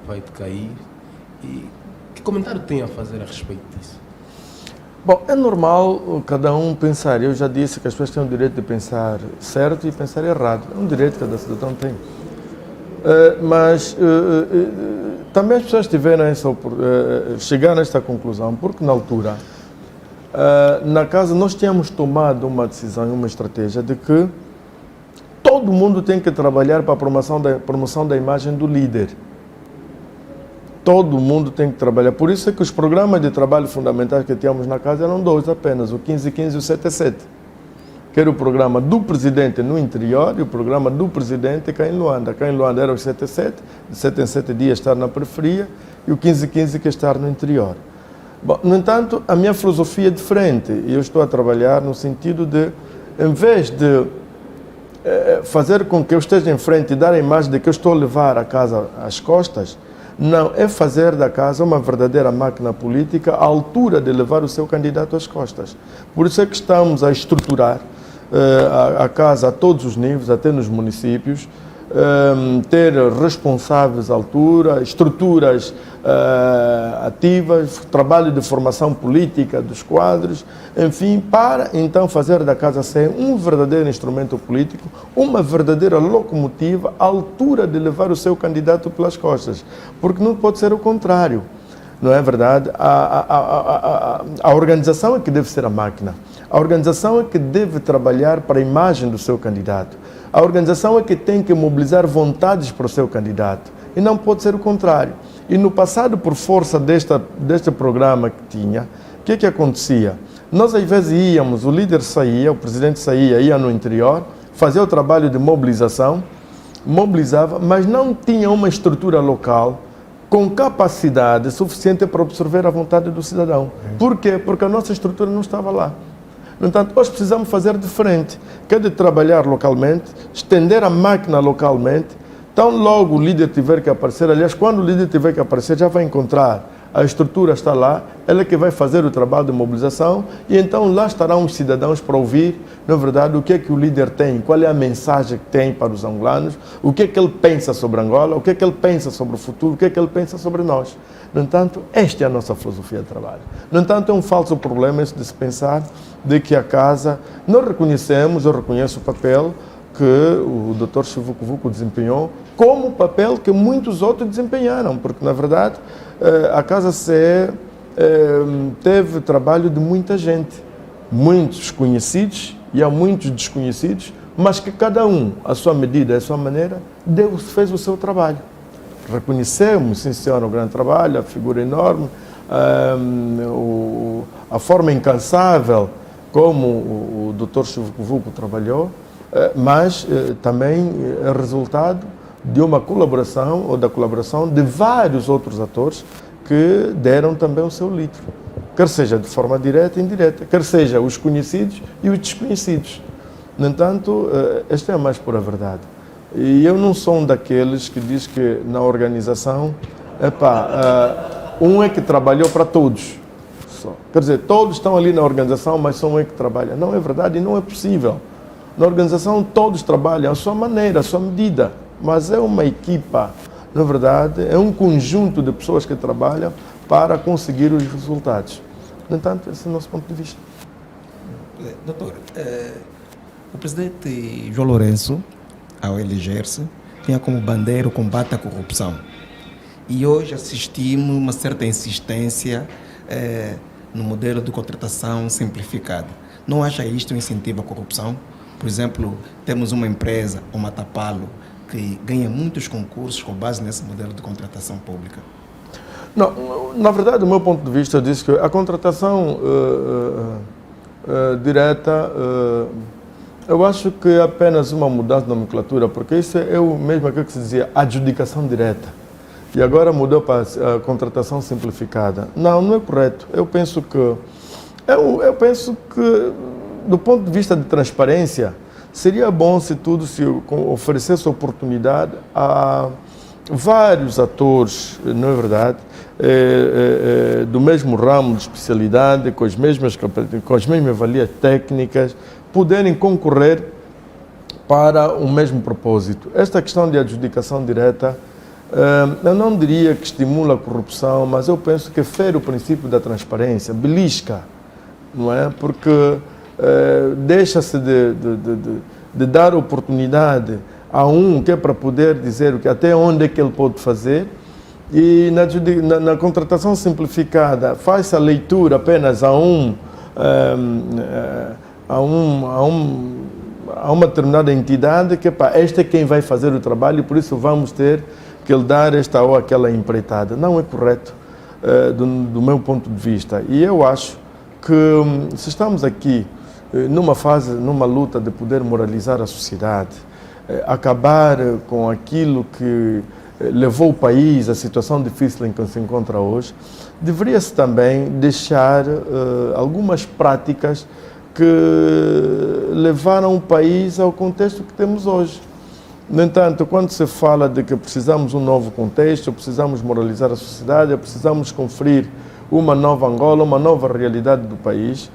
vai decair. E que comentário tem a fazer a respeito disso? Bom, é normal cada um pensar. Eu já disse que as pessoas têm o direito de pensar certo e pensar errado. É um direito que cada cidadão tem. Mas também as pessoas tiveram chegaram a esta conclusão, porque na altura, na Casa, nós tínhamos tomado uma decisão e uma estratégia de que todo mundo tem que trabalhar para a promoção da imagem do líder. Todo mundo tem que trabalhar. Por isso é que os programas de trabalho fundamentais que tínhamos na Casa eram dois apenas, o 15-15 e o 7-7. Que era o programa do presidente no interior e o programa do presidente cá em Luanda. Cá em Luanda era o 7-7, de 7 em 7 dias estar na periferia, e o 15-15 que é estar no interior. Bom, no entanto, a minha filosofia é diferente, e eu estou a trabalhar no sentido de, em vez de fazer com que eu esteja em frente e dar a imagem de que eu estou a levar a Casa às costas, não, é fazer da Casa uma verdadeira máquina política à altura de levar o seu candidato às costas. Por isso é que estamos a estruturar a Casa a todos os níveis, até nos municípios, ter responsáveis à altura, estruturas ativas, trabalho de formação política dos quadros, enfim, para então fazer da Casa CE um verdadeiro instrumento político, uma verdadeira locomotiva à altura de levar o seu candidato pelas costas, porque não pode ser o contrário, não é verdade? A organização é que deve ser a máquina, a organização é que deve trabalhar para a imagem do seu candidato. A organização é que tem que mobilizar vontades para o seu candidato e não pode ser o contrário. E no passado, por força deste programa que tinha, o que é que acontecia? Nós às vezes íamos, o líder saía, o presidente saía, ia no interior, fazia o trabalho de mobilização, mobilizava, mas não tinha uma estrutura local com capacidade suficiente para absorver a vontade do cidadão. Por quê? Porque a nossa estrutura não estava lá. No entanto, nós precisamos fazer diferente, que é de trabalhar localmente, estender a máquina localmente, tão logo o líder tiver que aparecer, aliás, quando o líder tiver que aparecer, já vai encontrar a estrutura está lá, ela é que vai fazer o trabalho de mobilização e então lá estarão os cidadãos para ouvir, na verdade, o que é que o líder tem, qual é a mensagem que tem para os angolanos, o que é que ele pensa sobre Angola, o que é que ele pensa sobre o futuro, o que é que ele pensa sobre nós. No entanto, esta é a nossa filosofia de trabalho. No entanto, é um falso problema isso de se pensar de que a casa, nós reconhecemos, eu reconheço o papel que o Dr. Chivuco Vuco desempenhou, como o papel que muitos outros desempenharam, porque, na verdade, a Casa CE teve trabalho de muita gente, muitos conhecidos e há muitos desconhecidos, mas que cada um, à sua medida, à sua maneira, fez o seu trabalho. Reconhecemos, sim senhor, o grande trabalho, a figura enorme, a forma incansável como o Dr. Chivuco Vuco trabalhou, mas também é resultado de uma colaboração ou da colaboração de vários outros atores que deram também o seu litro, quer seja de forma direta e indireta, quer seja os conhecidos e os desconhecidos. No entanto, esta é a mais pura verdade. E eu não sou um daqueles que diz que na organização, um é que trabalhou para todos. Só. Quer dizer, todos estão ali na organização, mas só um é que trabalha. Não é verdade e não é possível. Na organização todos trabalham à sua maneira, à sua medida, mas é uma equipa, na verdade, é um conjunto de pessoas que trabalham para conseguir os resultados. No entanto, esse é o nosso ponto de vista. Doutor, o presidente João Lourenço, ao eleger-se, tinha como bandeira o combate à corrupção. E hoje assistimos uma certa insistência no modelo de contratação simplificada. Não acha isto um incentivo à corrupção? Por exemplo, temos uma empresa, o Matapalo, que ganha muitos concursos com base nesse modelo de contratação pública. Não, na verdade, do meu ponto de vista, eu disse que a contratação direta, eu acho que é apenas uma mudança de nomenclatura, porque isso é o mesmo que se dizia adjudicação direta. E agora mudou para a contratação simplificada. Não, não é correto. Eu penso que, do ponto de vista de transparência, seria bom se tudo se oferecesse oportunidade a vários atores, não é verdade, do mesmo ramo de especialidade, com as mesmas valias técnicas, poderem concorrer para o mesmo propósito. Esta questão de adjudicação direta, eu não diria que estimula a corrupção, mas eu penso que fere o princípio da transparência, belisca, não é? Porque deixa-se de dar oportunidade a um que é para poder dizer até onde é que ele pode fazer, e na contratação simplificada faz-se a leitura apenas a uma determinada entidade que esta é quem vai fazer o trabalho e por isso vamos ter que lhe dar esta ou aquela empreitada. Não é correto do meu ponto de vista. E eu acho que se estamos aqui numa luta de poder moralizar a sociedade, acabar com aquilo que levou o país à situação difícil em que se encontra hoje, deveria-se também deixar algumas práticas que levaram o país ao contexto que temos hoje. No entanto, quando se fala de que precisamos de um novo contexto, precisamos moralizar a sociedade, precisamos conferir uma nova Angola, uma nova realidade do país,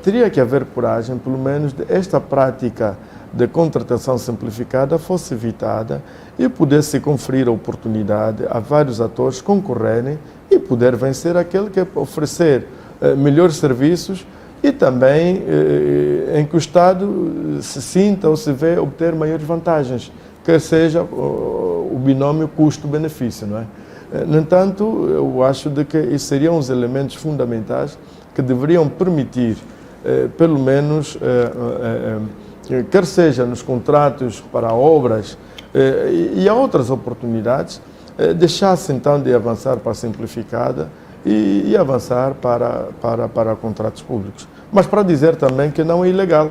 teria que haver coragem, pelo menos, de esta prática de contratação simplificada fosse evitada e pudesse conferir a oportunidade a vários atores concorrerem e poder vencer aquele que oferecer melhores serviços e também em que o Estado se sinta ou se vê obter maiores vantagens, quer seja o binômio custo-benefício, não é? No entanto, eu acho de que esses seriam os elementos fundamentais que deveriam permitir, pelo menos, quer seja nos contratos para obras e a outras oportunidades, deixasse então de avançar para a simplificada e avançar para contratos públicos. Mas para dizer também que não é ilegal.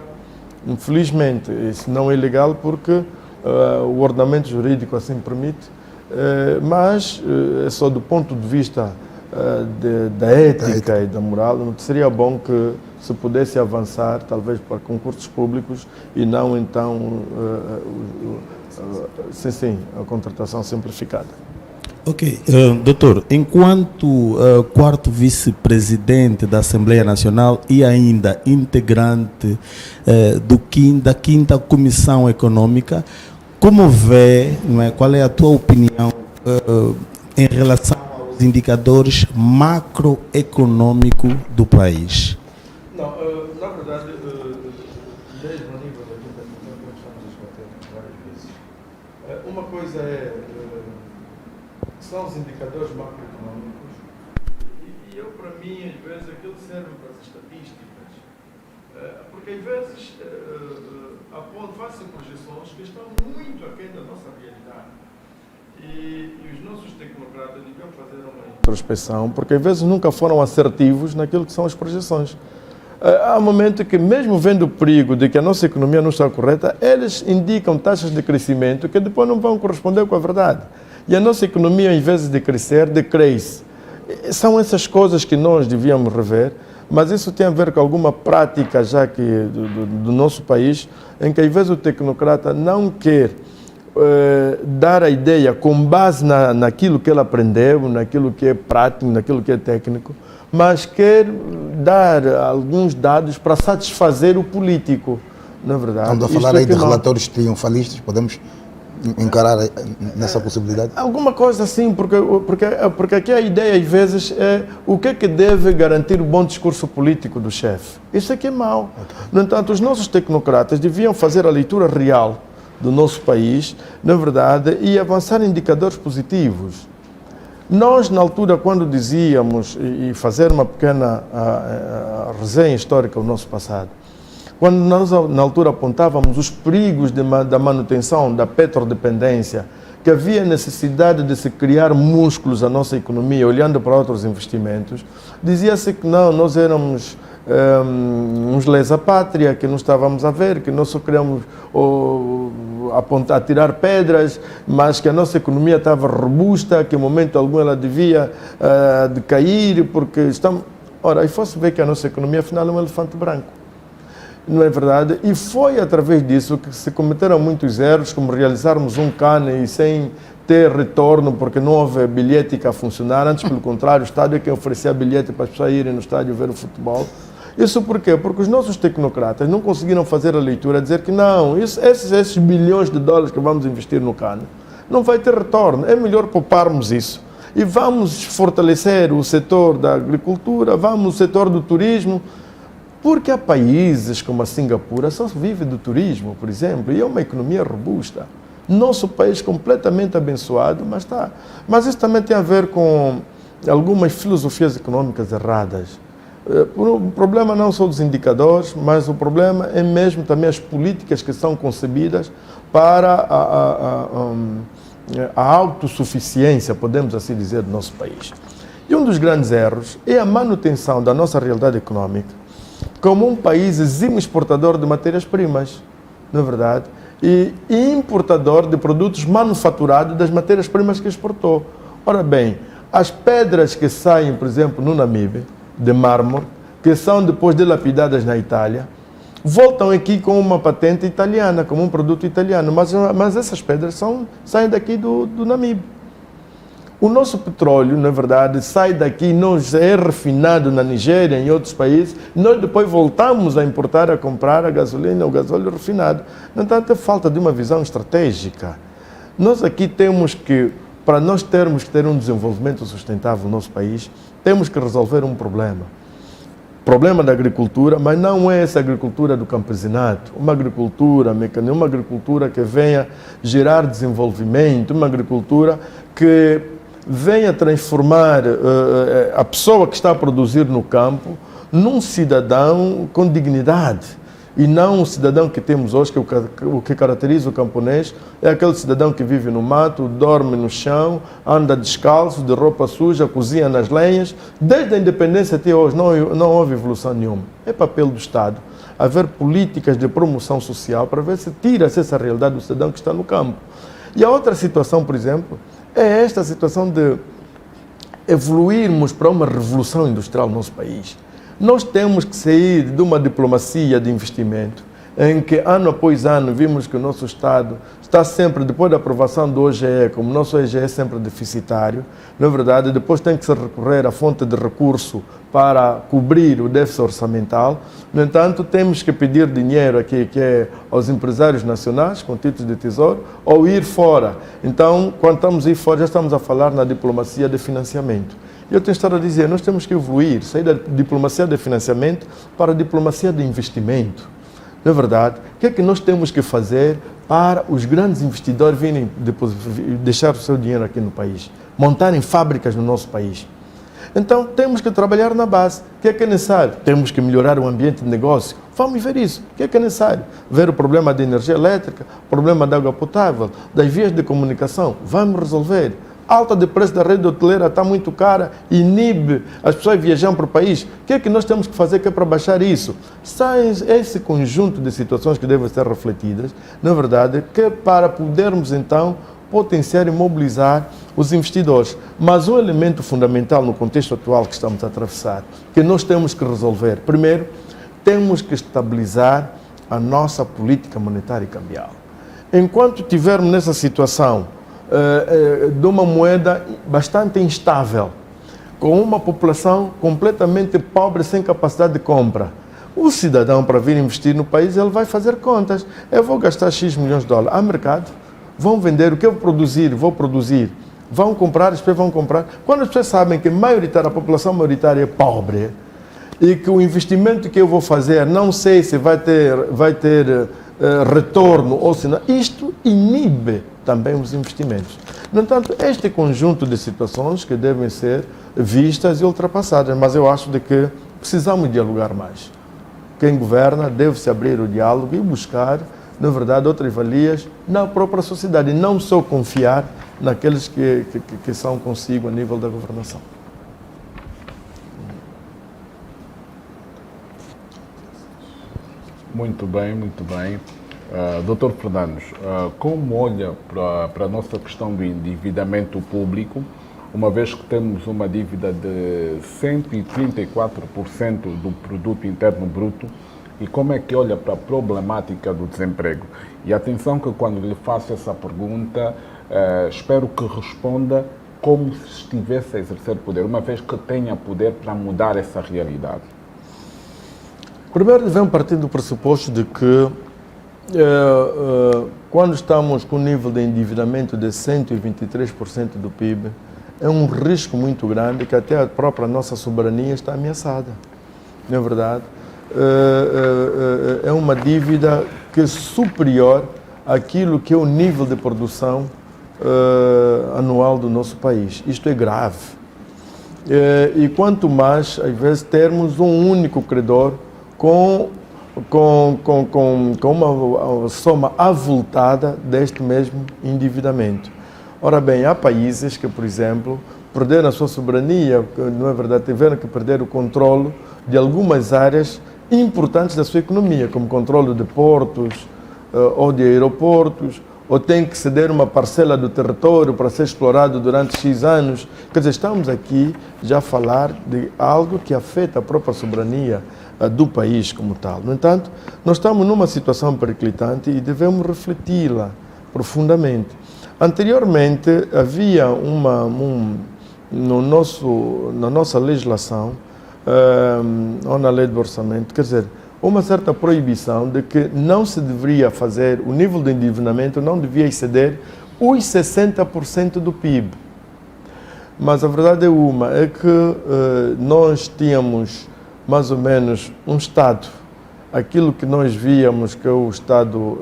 Infelizmente, isso não é ilegal porque o ordenamento jurídico assim permite, mas é só do ponto de vista da ética e da moral, seria bom que se pudesse avançar, talvez, para concursos públicos e não, então, sim, a contratação simplificada. Ok, doutor, enquanto quarto vice-presidente da Assembleia Nacional e ainda integrante da quinta Comissão Econômica, como vê, não é, qual é a tua opinião em relação aos indicadores macroeconômicos do país? Não, na verdade, mesmo a nível da quinta comissão, que nós estamos a debater várias vezes, uma coisa são os indicadores macroeconômicos e eu, para mim, às vezes, aquilo serve para as estatísticas, porque às vezes fazem projeções que estão muito aquém da nossa realidade. E os nossos tecnocratas deviam fazer uma introspeção, porque às vezes nunca foram assertivos naquilo que são as projeções. Há um momento que, mesmo vendo o perigo de que a nossa economia não está correta, eles indicam taxas de crescimento que depois não vão corresponder com a verdade. E a nossa economia, em vez de crescer, decresce. São essas coisas que nós devíamos rever, mas isso tem a ver com alguma prática já que do nosso país, em que às vezes o tecnocrata não quer dar a ideia com base naquilo que ele aprendeu, naquilo que é prático, naquilo que é técnico, mas quer dar alguns dados para satisfazer o político, na verdade. Estamos a falar aí de relatórios triunfalistas, podemos encarar nessa possibilidade? Alguma coisa assim, porque aqui a ideia às vezes é o que é que deve garantir o bom discurso político do chefe. Isso aqui é mau. No entanto, os nossos tecnocratas deviam fazer a leitura real do nosso país, na verdade, e avançar em indicadores positivos. Nós, na altura, quando dizíamos, e fazer uma pequena resenha histórica do nosso passado, quando nós, na altura, apontávamos os perigos da manutenção da petrodependência, que havia necessidade de se criar músculos à nossa economia, olhando para outros investimentos, dizia-se que não, nós éramos uns lesa-pátria, que não estávamos a ver, que nós só queríamos tirar pedras, mas que a nossa economia estava robusta, que em momento algum ela devia decair, porque estamos... Ora, e fosse ver que a nossa economia, afinal, é um elefante branco. Não é verdade? E foi através disso que se cometeram muitos erros, como realizarmos um CAN e sem ter retorno, porque não houve bilhete a funcionar. Antes, pelo contrário, o estádio é que oferecia bilhete para as pessoas irem no estádio ver o futebol. Isso por quê? Porque os nossos tecnocratas não conseguiram fazer a leitura, dizer que não, esses bilhões de dólares que vamos investir no CAN não vai ter retorno. É melhor pouparmos isso. E vamos fortalecer o setor da agricultura, vamos o setor do turismo, porque há países como a Singapura só vive do turismo, por exemplo, e é uma economia robusta. Nosso país completamente abençoado, mas está. Mas isso também tem a ver com algumas filosofias econômicas erradas. O problema não são os indicadores, mas o problema é mesmo também as políticas que são concebidas para a autossuficiência, podemos assim dizer, do nosso país. E um dos grandes erros é a manutenção da nossa realidade econômica como um país exímio exportador de matérias-primas, não é verdade? E importador de produtos manufaturados das matérias-primas que exportou. Ora bem, as pedras que saem, por exemplo, no Namibe, de mármore, que são depois dilapidadas na Itália, voltam aqui com uma patente italiana, como um produto italiano, mas essas pedras saem daqui do Namibe. O nosso petróleo, na verdade, sai daqui, não é refinado na Nigéria, em outros países, nós depois voltamos a importar, a comprar a gasolina, o gasóleo refinado. No entanto, é falta de uma visão estratégica. Nós aqui temos que, para nós termos que ter um desenvolvimento sustentável no nosso país, temos que resolver um problema. Problema da agricultura, mas não é essa agricultura do campesinato, uma agricultura mecânica, uma agricultura que venha gerar desenvolvimento, uma agricultura que venha transformar a pessoa que está a produzir no campo num cidadão com dignidade e não um cidadão que temos hoje, que o que caracteriza o camponês é aquele cidadão que vive no mato, dorme no chão, anda descalço, de roupa suja, cozinha nas lenhas. Desde a independência até hoje não houve evolução nenhuma. É papel do Estado haver políticas de promoção social para ver se tira-se essa realidade do cidadão que está no campo. E a outra situação, por exemplo, é esta situação de evoluirmos para uma revolução industrial no nosso país. Nós temos que sair de uma diplomacia de investimento em que ano após ano vimos que o nosso Estado está sempre, depois da aprovação do OGE, como o nosso OGE é sempre deficitário, na verdade, depois tem que se recorrer à fonte de recurso para cobrir o déficit orçamental. No entanto, temos que pedir dinheiro aqui, que é aos empresários nacionais, com títulos de tesouro, ou ir fora. Então, quando estamos a ir fora, já estamos a falar na diplomacia de financiamento. Eu tenho estado a dizer, nós temos que evoluir, sair da diplomacia de financiamento para a diplomacia de investimento. Na verdade, o que é que nós temos que fazer para os grandes investidores virem deixar o seu dinheiro aqui no país, montarem fábricas no nosso país? Então, temos que trabalhar na base. O que é necessário? Temos que melhorar o ambiente de negócio. Vamos ver isso. O que é necessário? Ver o problema da energia elétrica, o problema da água potável, das vias de comunicação. Vamos resolver. Alta de preço da rede hoteleira está muito cara, inibe as pessoas viajar para o país. O que é que nós temos que fazer para baixar isso? Sai esse conjunto de situações que devem ser refletidas, na verdade, que para podermos então potenciar e mobilizar os investidores. Mas um elemento fundamental no contexto atual que estamos a atravessar, que nós temos que resolver, primeiro, temos que estabilizar a nossa política monetária e cambial. Enquanto estivermos nessa situação de uma moeda bastante instável, com uma população completamente pobre, sem capacidade de compra, o cidadão, para vir investir no país, ele vai fazer contas. Eu vou gastar X milhões de dólares. Há mercado, vão vender, o que eu produzir, vou produzir. Vão comprar, as pessoas vão comprar. Quando as pessoas sabem que a população maioritária é pobre e que o investimento que eu vou fazer, não sei se vai ter retorno ou se não, isto inibe também os investimentos. No entanto, este conjunto de situações que devem ser vistas e ultrapassadas, mas eu acho de que precisamos dialogar mais. Quem governa deve se abrir o diálogo e buscar, na verdade, outras valias na própria sociedade, e não só confiar naqueles que são consigo a nível da governação. Muito bem, muito bem. Dr. Fernandes, como olha para a nossa questão do endividamento público, uma vez que temos uma dívida de 134% do produto interno bruto, e como é que olha para a problemática do desemprego? E atenção que quando lhe faço essa pergunta, espero que responda como se estivesse a exercer poder, uma vez que tenha poder para mudar essa realidade. Primeiro devemos partir do pressuposto de que quando estamos com um nível de endividamento de 123% do PIB, é um risco muito grande que até a própria nossa soberania está ameaçada. Não é verdade? É uma dívida que é superior àquilo que é o nível de produção anual do nosso país. Isto é grave. E quanto mais, às vezes, termos um único credor com uma soma avultada deste mesmo endividamento. Ora bem, há países que, por exemplo, perderam a sua soberania, não é verdade, tiveram que perder o controle de algumas áreas importantes da sua economia, como controle de portos ou de aeroportos, ou tem que ceder uma parcela do território para ser explorado durante X anos. Quer dizer, estamos aqui já a falar de algo que afeta a própria soberania do país como tal. No entanto, nós estamos numa situação periclitante e devemos refleti-la profundamente. Anteriormente, havia na nossa legislação, ou na lei do orçamento, quer dizer, uma certa proibição de que não se deveria fazer, o nível de endividamento não devia exceder os 60% do PIB. Mas a verdade é que nós tínhamos mais ou menos um Estado, aquilo que nós víamos que é o Estado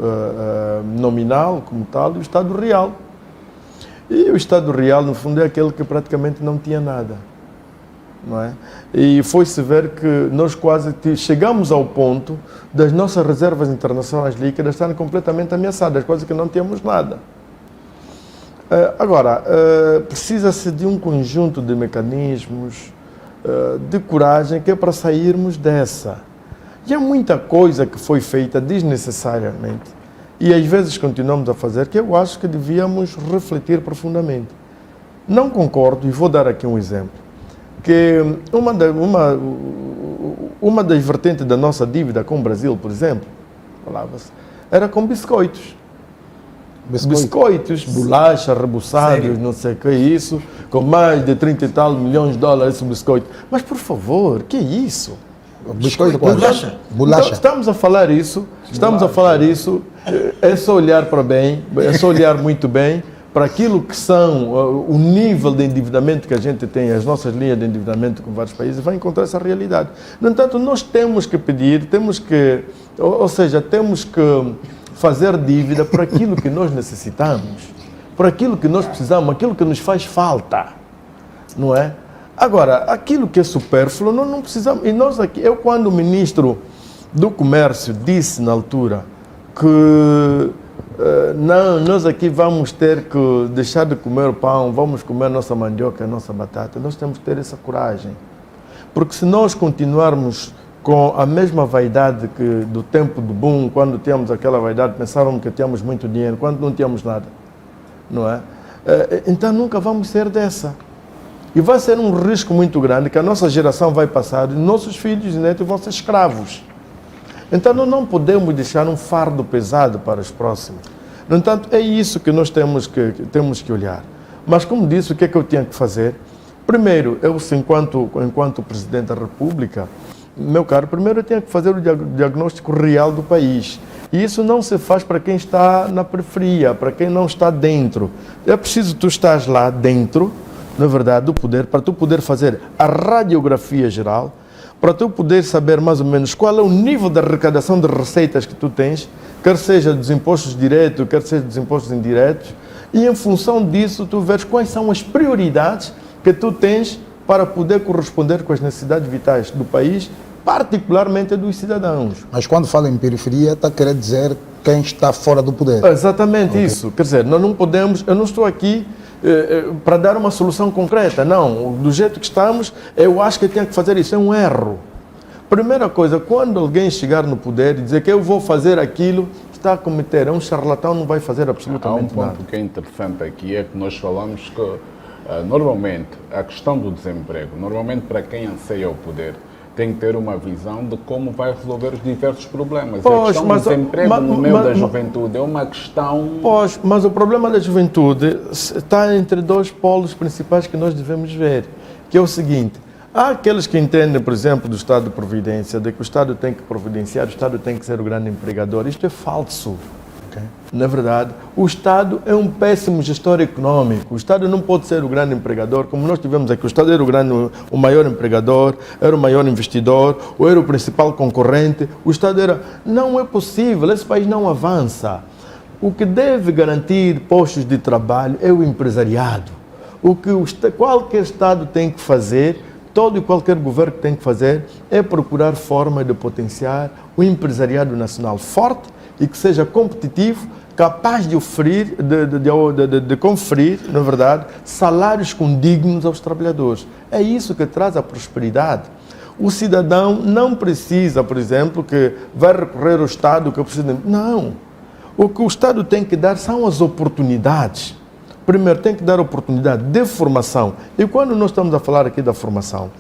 nominal como tal e o Estado real. E o Estado real, no fundo, é aquele que praticamente não tinha nada. Não é? E foi-se ver que nós quase chegamos ao ponto das nossas reservas internacionais líquidas estarem completamente ameaçadas, quase que não tínhamos nada. Agora, precisa-se de um conjunto de mecanismos de coragem que é para sairmos dessa. E há muita coisa que foi feita desnecessariamente e às vezes continuamos a fazer que eu acho que devíamos refletir profundamente. Não concordo, e vou dar aqui um exemplo, que uma das vertentes da nossa dívida com o Brasil, por exemplo, falava-se, era com biscoitos. Biscoitos, bolachas, rebuçados, Sério? não sei o que é isso, com mais de 30 e tal milhões de dólares esse biscoito. Mas, por favor, que é isso? Biscoito qual? Bolacha. Bolacha. Então, estamos a falar isso, é só olhar para bem, é só olhar muito bem para aquilo que são o nível de endividamento que a gente tem, as nossas linhas de endividamento com vários países, vai encontrar essa realidade. No entanto, nós temos que pedir, temos que fazer dívida por aquilo que nós necessitamos, por aquilo que nós precisamos, aquilo que nos faz falta, não é? Agora, aquilo que é supérfluo, nós não precisamos. E nós aqui, quando o ministro do Comércio disse na altura que não, nós aqui vamos ter que deixar de comer o pão, vamos comer a nossa mandioca, a nossa batata, nós temos que ter essa coragem. Porque se nós continuarmos com a mesma vaidade que do tempo do boom, quando tínhamos aquela vaidade, pensávamos que tínhamos muito dinheiro, quando não tínhamos nada, não é? Então nunca vamos ser dessa. E vai ser um risco muito grande que a nossa geração vai passar e nossos filhos e netos vão ser escravos. Então nós não podemos deixar um fardo pesado para os próximos. No entanto, é isso que nós temos que olhar. Mas como disse, o que é que eu tinha que fazer? Primeiro, eu enquanto Presidente da República, meu caro, primeiro eu tinha que fazer o diagnóstico real do país. E isso não se faz para quem está na periferia, para quem não está dentro. É preciso tu estás lá dentro, na verdade, do poder, para tu poder fazer a radiografia geral, para tu poder saber mais ou menos qual é o nível de arrecadação de receitas que tu tens, quer seja dos impostos diretos, quer seja dos impostos indiretos, e em função disso tu vês quais são as prioridades que tu tens para poder corresponder com as necessidades vitais do país, particularmente dos cidadãos. Mas quando fala em periferia, está a querer dizer quem está fora do poder. Exatamente isso. Quer dizer, nós não podemos, eu não estou aqui para dar uma solução concreta, não. Do jeito que estamos, eu acho que tem que fazer isso, é um erro. Primeira coisa, quando alguém chegar no poder e dizer que eu vou fazer aquilo, está a cometer, é um charlatão, não vai fazer absolutamente Há um nada. ponto que é interessante aqui, é que nós falamos que, normalmente, a questão do desemprego, normalmente para quem anseia o poder, tem que ter uma visão de como vai resolver os diversos problemas. Pois, a questão mas- do desemprego mas- no meio mas- da juventude é uma questão... Pois, mas o problema da juventude está entre dois polos principais que nós devemos ver, que é o seguinte: há aqueles que entendem, por exemplo, do Estado de Providência, de que o Estado tem que providenciar, o Estado tem que ser o grande empregador. Isto é falso. Na verdade, o Estado é um péssimo gestor econômico. O Estado não pode ser o grande empregador, como nós tivemos aqui. O Estado era o maior empregador, era o maior investidor, ou era o principal concorrente. O Estado era... Não é possível, esse país não avança. O que deve garantir postos de trabalho é o empresariado. O que qualquer Estado tem que fazer, todo e qualquer governo tem que fazer, é procurar forma de potenciar o empresariado nacional forte e que seja competitivo, capaz de oferir, de conferir, na verdade, salários condignos aos trabalhadores. É isso que traz a prosperidade. O cidadão não precisa, por exemplo, que vai recorrer ao Estado, que eu preciso de... Não. O que o Estado tem que dar são as oportunidades. Primeiro, tem que dar oportunidade de formação. E quando nós estamos a falar aqui da formação,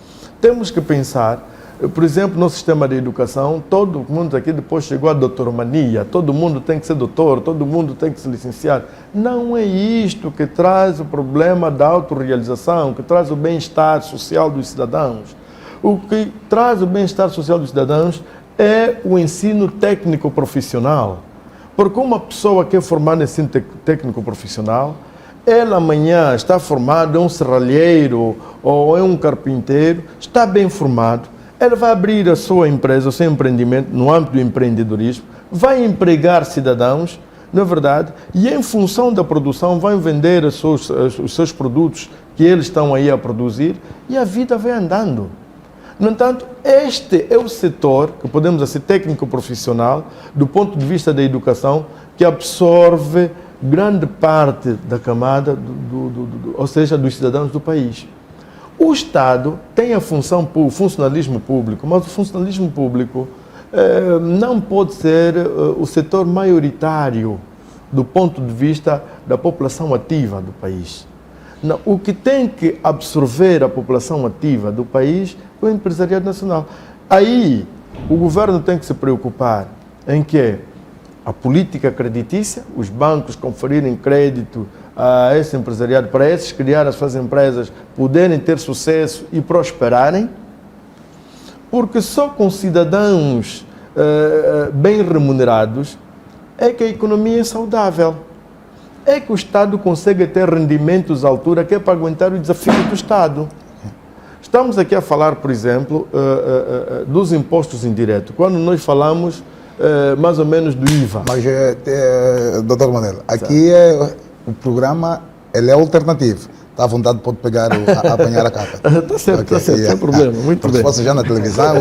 temos que pensar... Por exemplo, no sistema de educação, todo mundo aqui depois chegou à doutoromania, todo mundo tem que ser doutor, todo mundo tem que se licenciar. Não é isto que traz o problema da autorrealização, que traz o bem-estar social dos cidadãos. O que traz o bem-estar social dos cidadãos é o ensino técnico profissional. Porque uma pessoa que é formada em ensino técnico profissional, ela amanhã está formada, é um serralheiro ou é um carpinteiro, está bem formado, ela vai abrir a sua empresa, o seu empreendimento no âmbito do empreendedorismo, vai empregar cidadãos, na verdade, e em função da produção vai vender os seus produtos que eles estão aí a produzir e a vida vai andando. No entanto, este é o setor, que podemos dizer técnico profissional, do ponto de vista da educação, que absorve grande parte da camada, ou seja, dos cidadãos do país. O Estado tem a função, o funcionalismo público, mas o funcionalismo público não pode ser o setor maioritário do ponto de vista da população ativa do país. Não, o que tem que absorver a população ativa do país é o empresariado nacional. Aí, o governo tem que se preocupar em que a política creditícia, os bancos conferirem crédito a esse empresariado, para esses criar as suas empresas, poderem ter sucesso e prosperarem, porque só com cidadãos bem remunerados é que a economia é saudável, é que o Estado consegue ter rendimentos à altura que é para aguentar o desafio do Estado. Estamos aqui a falar, por exemplo, dos impostos indiretos. Quando nós falamos mais ou menos do IVA. Mas, doutor Manel, aqui o programa ele é alternativo. Está à vontade, pode pegar, apanhar a capa. Está certo, está certo, sem problema, muito porque bem. se fosse já na televisão,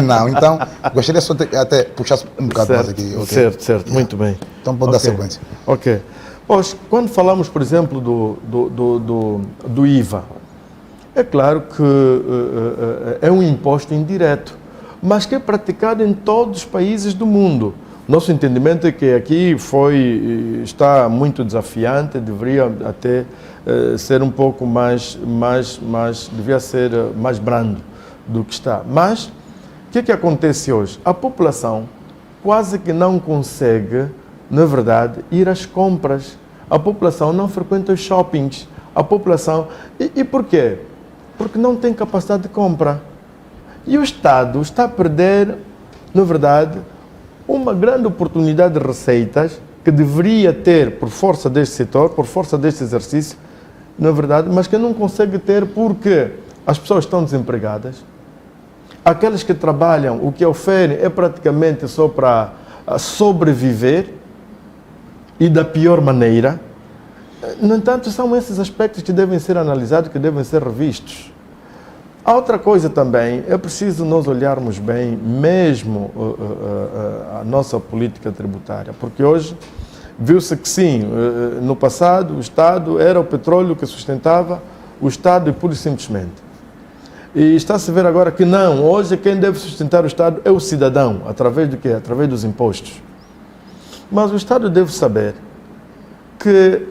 não. Então, gostaria só de até puxar um bocado mais aqui. Okay? Certo, certo, muito bem. Então pode dar sequência. Ok. Pois, quando falamos, por exemplo, do IVA, é claro que é um imposto indireto, mas que é praticado em todos os países do mundo. Nosso entendimento é que aqui está muito desafiante, deveria até ser um pouco devia ser mais brando do que está. Mas, o que acontece hoje? A população quase que não consegue, na verdade, ir às compras. A população não frequenta os shoppings. A população... E por quê? Porque não tem capacidade de compra. E o Estado está a perder, na verdade, uma grande oportunidade de receitas que deveria ter por força deste setor, por força deste exercício, na verdade, mas que não consegue ter porque as pessoas estão desempregadas. Aqueles que trabalham, o que oferem é praticamente só para sobreviver e da pior maneira. No entanto, são esses aspectos que devem ser analisados, que devem ser revistos. A outra coisa também, é preciso nós olharmos bem mesmo a nossa política tributária, porque hoje viu-se que sim, no passado o Estado era o petróleo que sustentava o Estado e pura e simplesmente. E está-se a ver agora que não, hoje quem deve sustentar o Estado é o cidadão, através do quê? Através dos impostos. Mas o Estado deve saber que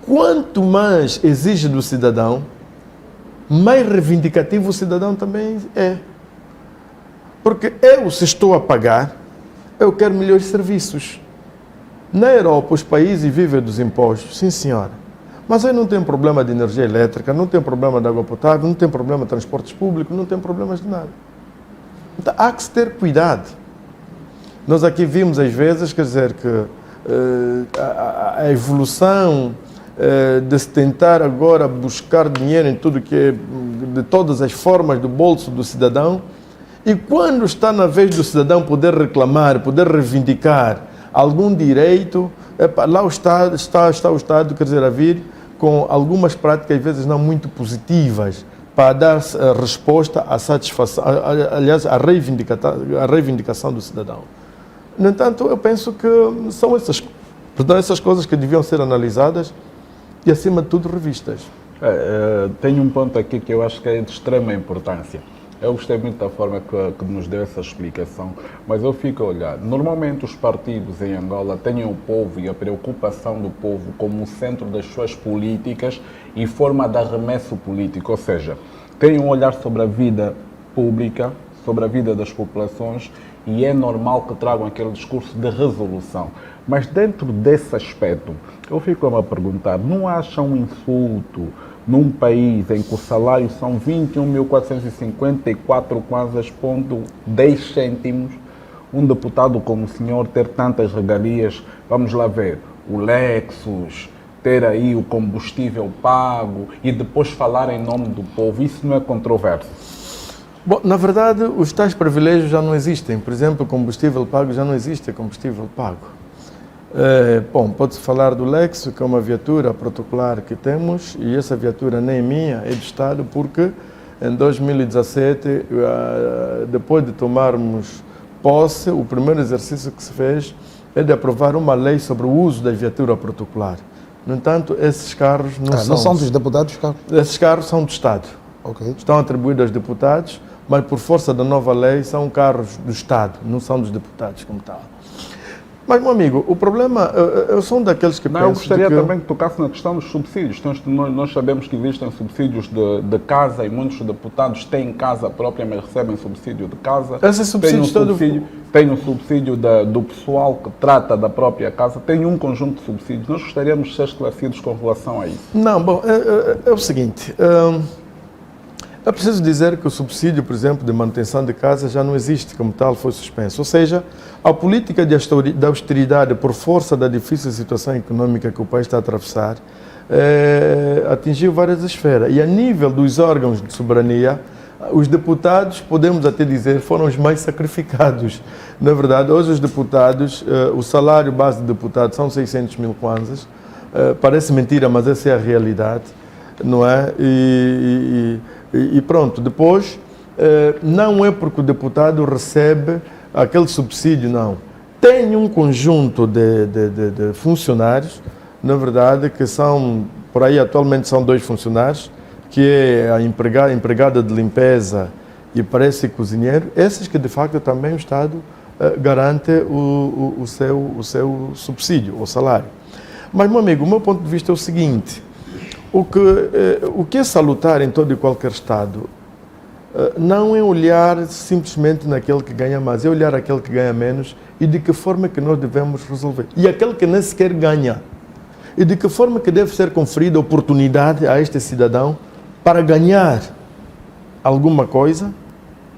quanto mais exige do cidadão, mais reivindicativo o cidadão também é. Porque se estou a pagar, eu quero melhores serviços. Na Europa, os países vivem dos impostos, sim senhora. Mas aí não tem problema de energia elétrica, não tem problema de água potável, não tem problema de transportes públicos, não tem problemas de nada. Então há que se ter cuidado. Nós aqui vimos às vezes, quer dizer, que a evolução de se tentar agora buscar dinheiro em tudo que é, de todas as formas do bolso do cidadão, e quando está na vez do cidadão poder reclamar, poder reivindicar algum direito, lá está o Estado, quer dizer, a vir com algumas práticas às vezes não muito positivas para dar resposta à satisfação, aliás, à reivindicação do cidadão. No entanto, eu penso que são essas coisas que deviam ser analisadas e, acima de tudo, revistas. Tenho um ponto aqui que eu acho que é de extrema importância. Eu gostei muito da forma que nos deu essa explicação, mas eu fico a olhar. Normalmente os partidos em Angola têm o povo e a preocupação do povo como o centro das suas políticas e forma de arremesso político, ou seja, têm um olhar sobre a vida pública, sobre a vida das populações, e é normal que tragam aquele discurso de resolução. Mas dentro desse aspecto, eu fico a me perguntar, não acha um insulto num país em que o salário são 21.454 kwanzas,10 cêntimos, um deputado como o senhor ter tantas regalias, vamos lá ver, o Lexus, ter aí o combustível pago e depois falar em nome do povo, isso não é controverso? Bom, na verdade, os tais privilégios já não existem. Por exemplo, o combustível pago já não existe, combustível pago. Pode-se falar do Lexus, que é uma viatura protocolar que temos, e essa viatura nem é minha, é do Estado, porque em 2017, depois de tomarmos posse, o primeiro exercício que se fez é de aprovar uma lei sobre o uso da viatura protocolar. No entanto, esses carros não são dos deputados? Esses carros são do Estado. Okay. Estão atribuídos aos deputados, mas por força da nova lei são carros do Estado, não são dos deputados como tal. Mas, meu amigo, o problema, eu sou um daqueles que Não, eu penso gostaria de que... também que tocasse na questão dos subsídios. Nós sabemos que existem subsídios de casa e muitos deputados têm casa própria, mas recebem subsídio de casa. Esses subsídios Tem o subsídio do pessoal que trata da própria casa. Tem um conjunto de subsídios. Nós gostaríamos de ser esclarecidos com relação a isso. Não, bom, é o seguinte... É preciso dizer que o subsídio, por exemplo, de manutenção de casa já não existe como tal, foi suspenso. Ou seja, a política de austeridade, por força da difícil situação econômica que o país está a atravessar, atingiu várias esferas. E a nível dos órgãos de soberania, os deputados, podemos até dizer, foram os mais sacrificados. Na verdade, hoje os deputados, o salário base do deputado são 600 mil kwanzas. Parece mentira, mas essa é a realidade, não é? E pronto, depois, não é porque o deputado recebe aquele subsídio, não. Tem um conjunto de funcionários, na verdade, que são, por aí atualmente são 2 funcionários, que é a empregada de limpeza e parece cozinheiro, esses que de facto também o Estado garante o seu subsídio, o salário. Mas, meu amigo, o meu ponto de vista é o seguinte... O que é salutar em todo e qualquer Estado não é olhar simplesmente naquele que ganha mais, é olhar aquele que ganha menos e de que forma que nós devemos resolver. E aquele que nem sequer ganha. E de que forma que deve ser conferida oportunidade a este cidadão para ganhar alguma coisa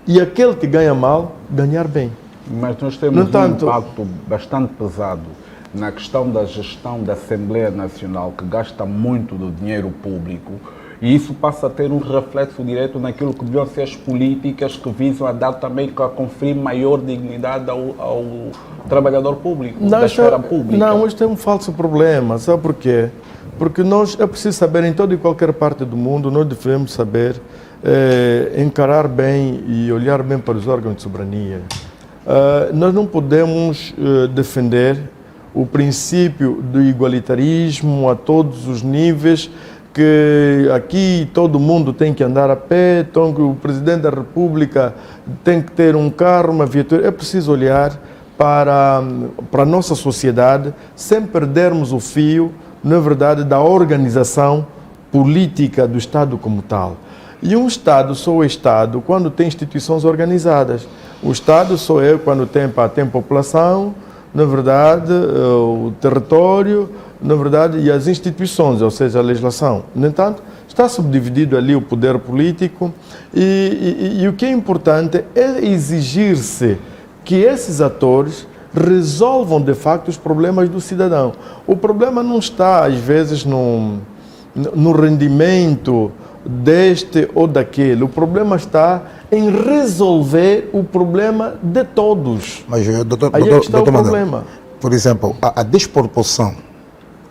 e aquele que ganha mal, ganhar bem. Mas nós temos um impacto bastante pesado na questão da gestão da Assembleia Nacional, que gasta muito do dinheiro público, e isso passa a ter um reflexo direto naquilo que deviam ser as políticas que visam a dar também, a conferir maior dignidade ao trabalhador público, da esfera pública. Não, isto é um falso problema, sabe por quê? Porque é preciso saber, em toda e qualquer parte do mundo, nós devemos saber encarar bem e olhar bem para os órgãos de soberania. Nós não podemos defender o princípio do igualitarismo a todos os níveis, que aqui todo mundo tem que andar a pé, então que o Presidente da República tem que ter um carro, uma viatura. É preciso olhar para a nossa sociedade sem perdermos o fio, na verdade, da organização política do Estado como tal. E um Estado só é Estado quando tem instituições organizadas. O Estado só é quando tem população, na verdade, o território, na verdade, e as instituições, ou seja, a legislação. No entanto, está subdividido ali o poder político e o que é importante é exigir-se que esses atores resolvam, de facto, os problemas do cidadão. O problema não está, às vezes, no rendimento deste ou daquele. O problema está em resolver o problema de todos. Mas, doutor problema. Por exemplo, a desproporção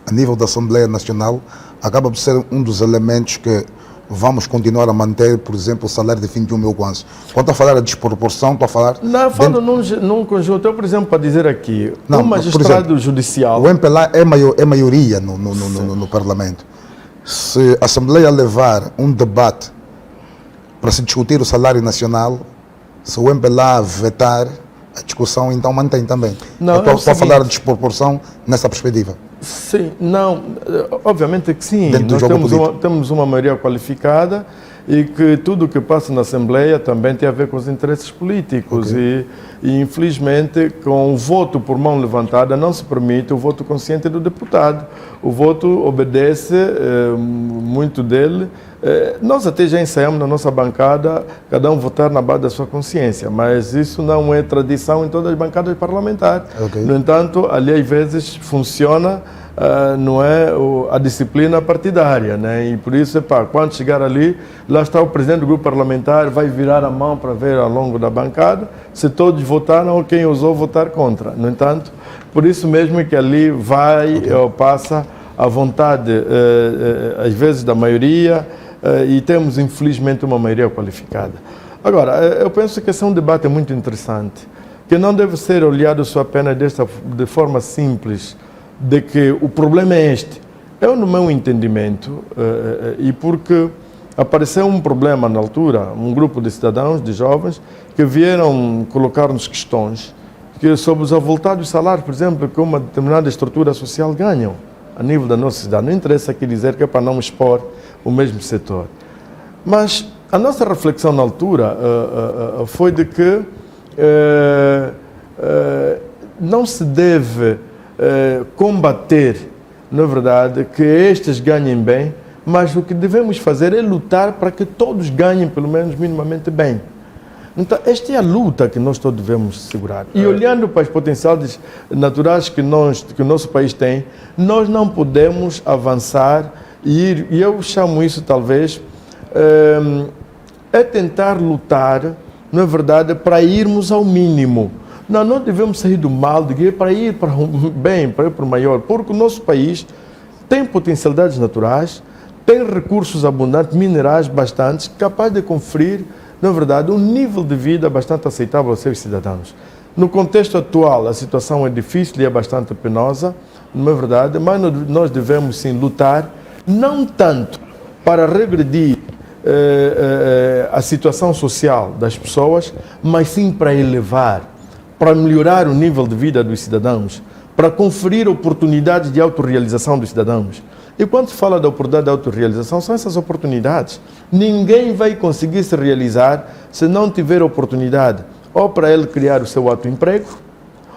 a nível da Assembleia Nacional acaba por ser um dos elementos que vamos continuar a manter, por exemplo, o salário de 21 mil kwanzas. Quando estou a falar de desproporção, estou a falar... Não, eu falo num conjunto. Eu, por exemplo, para dizer aqui, um magistrado judicial... O MPLA é maioria no Parlamento. Se a Assembleia levar um debate para se discutir o salário nacional, se o MPLA vetar a discussão, então mantém também. Não, eu estou a falar de desproporção nessa perspectiva. Sim, não, obviamente que sim. Nós temos uma maioria qualificada e que tudo o que passa na Assembleia também tem a ver com os interesses políticos. Okay. E infelizmente, com o voto por mão levantada, não se permite o voto consciente do deputado. O voto obedece, muito dele. Nós até já ensaiamos na nossa bancada, cada um votar na base da sua consciência, mas isso não é tradição em todas as bancadas parlamentares. Okay. No entanto, ali às vezes funciona, não é a disciplina partidária, né? E por isso, quando chegar ali, lá está o presidente do grupo parlamentar, vai virar a mão para ver ao longo da bancada se todos votaram ou quem ousou votar contra. No entanto, por isso mesmo que ali passa a vontade, às vezes, da maioria, e temos, infelizmente, uma maioria qualificada. Agora, eu penso que esse é um debate muito interessante, que não deve ser olhado só apenas de forma simples, de que o problema é este. Eu, no meu entendimento, e porque apareceu um problema na altura, um grupo de cidadãos, de jovens, que vieram colocar-nos questões que sobre os avultados salários, por exemplo, que uma determinada estrutura social ganham a nível da nossa cidade. Não interessa aqui dizer que é para não expor o mesmo setor. Mas a nossa reflexão na altura foi de que não se deve combater, na verdade, que estes ganhem bem, mas o que devemos fazer é lutar para que todos ganhem pelo menos minimamente bem. Então, esta é a luta que nós todos devemos segurar. E olhando para as potencialidades naturais que o nosso país tem, nós não podemos avançar e eu chamo isso, talvez, é tentar lutar, na verdade, para irmos ao mínimo. Não devemos sair do mal, para ir para o bem, para ir para o maior, porque o nosso país tem potencialidades naturais, tem recursos abundantes, minerais bastantes, capazes de conferir, na verdade, um nível de vida bastante aceitável aos seus cidadãos. No contexto atual, a situação é difícil e é bastante penosa, não é verdade, mas nós devemos sim lutar, não tanto para regredir a situação social das pessoas, mas sim para elevar, para melhorar o nível de vida dos cidadãos, para conferir oportunidades de autorrealização dos cidadãos. E quando se fala da oportunidade de autorrealização, são essas oportunidades. Ninguém vai conseguir se realizar se não tiver oportunidade, ou para ele criar o seu autoemprego,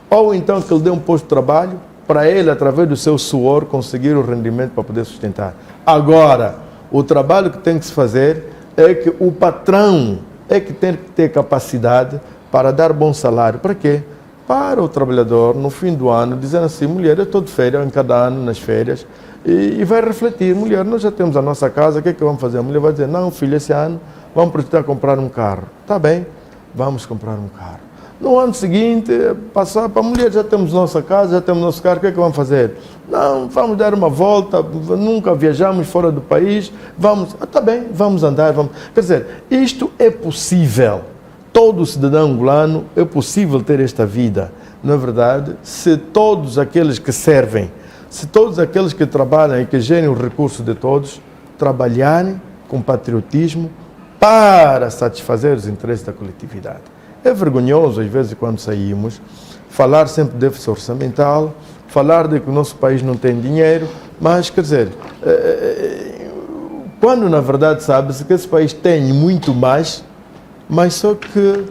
ou então que ele dê um posto de trabalho, para ele, através do seu suor, conseguir o rendimento para poder sustentar. Agora, o trabalho que tem que se fazer é que o patrão é que tem que ter capacidade para dar bom salário. Para quê? Para o trabalhador, no fim do ano, dizer assim, mulher, eu estou de férias, em cada ano, nas férias, e vai refletir, mulher, nós já temos a nossa casa, o que é que vamos fazer? A mulher vai dizer, não, filho, esse ano vamos precisar comprar um carro. Está bem, vamos comprar um carro. No ano seguinte, passar para a mulher, já temos nossa casa, já temos nosso carro, o que é que vamos fazer? Não, vamos dar uma volta, nunca viajamos fora do país, vamos, está bem, vamos andar, vamos. Quer dizer, isto é possível. Todo cidadão angolano é possível ter esta vida. Na verdade, se todos aqueles que servem, se todos aqueles que trabalham e que gerem os recursos de todos, trabalharem com patriotismo para satisfazer os interesses da coletividade. É vergonhoso, às vezes, quando saímos, falar sempre de déficit orçamental, falar de que o nosso país não tem dinheiro, mas, quer dizer, quando na verdade sabe-se que esse país tem muito mais, mas só que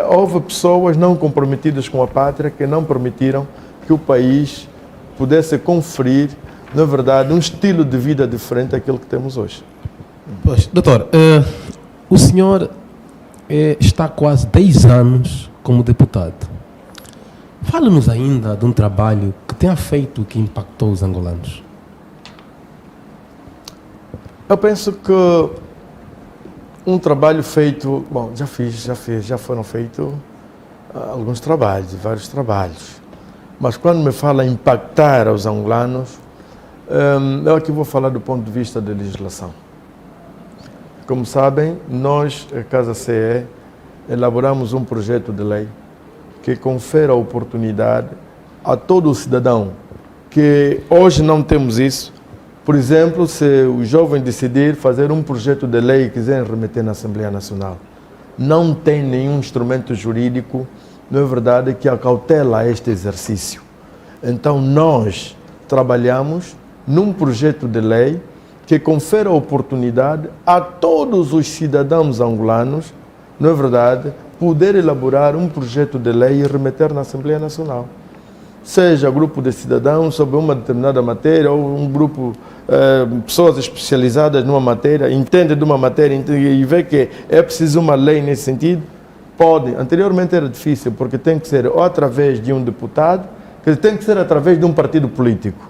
houve pessoas não comprometidas com a pátria que não permitiram que o país pudesse conferir, na verdade, um estilo de vida diferente daquele que temos hoje. Pois, doutor, o senhor está há quase 10 anos como deputado. Fala-nos ainda de um trabalho que tenha feito que impactou os angolanos. Eu penso que um trabalho feito, bom, já foram feitos alguns trabalhos, vários trabalhos. Mas quando me fala impactar aos angolanos, eu aqui vou falar do ponto de vista da legislação. Como sabem, nós, a Casa CE, elaboramos um projeto de lei que confere a oportunidade a todo o cidadão que hoje não temos isso. Por exemplo, se o jovem decidir fazer um projeto de lei e quiser remeter na Assembleia Nacional, não tem nenhum instrumento jurídico, não é verdade, que acautela este exercício. Então, nós trabalhamos num projeto de lei que confere a oportunidade a todos os cidadãos angolanos, não é verdade, poder elaborar um projeto de lei e remeter na Assembleia Nacional. Seja grupo de cidadãos sobre uma determinada matéria ou um grupo, pessoas especializadas numa matéria, entende de uma matéria e vê que é preciso uma lei nesse sentido, pode. Anteriormente era difícil, porque tem que ser ou através de um deputado, que tem que ser através de um partido político,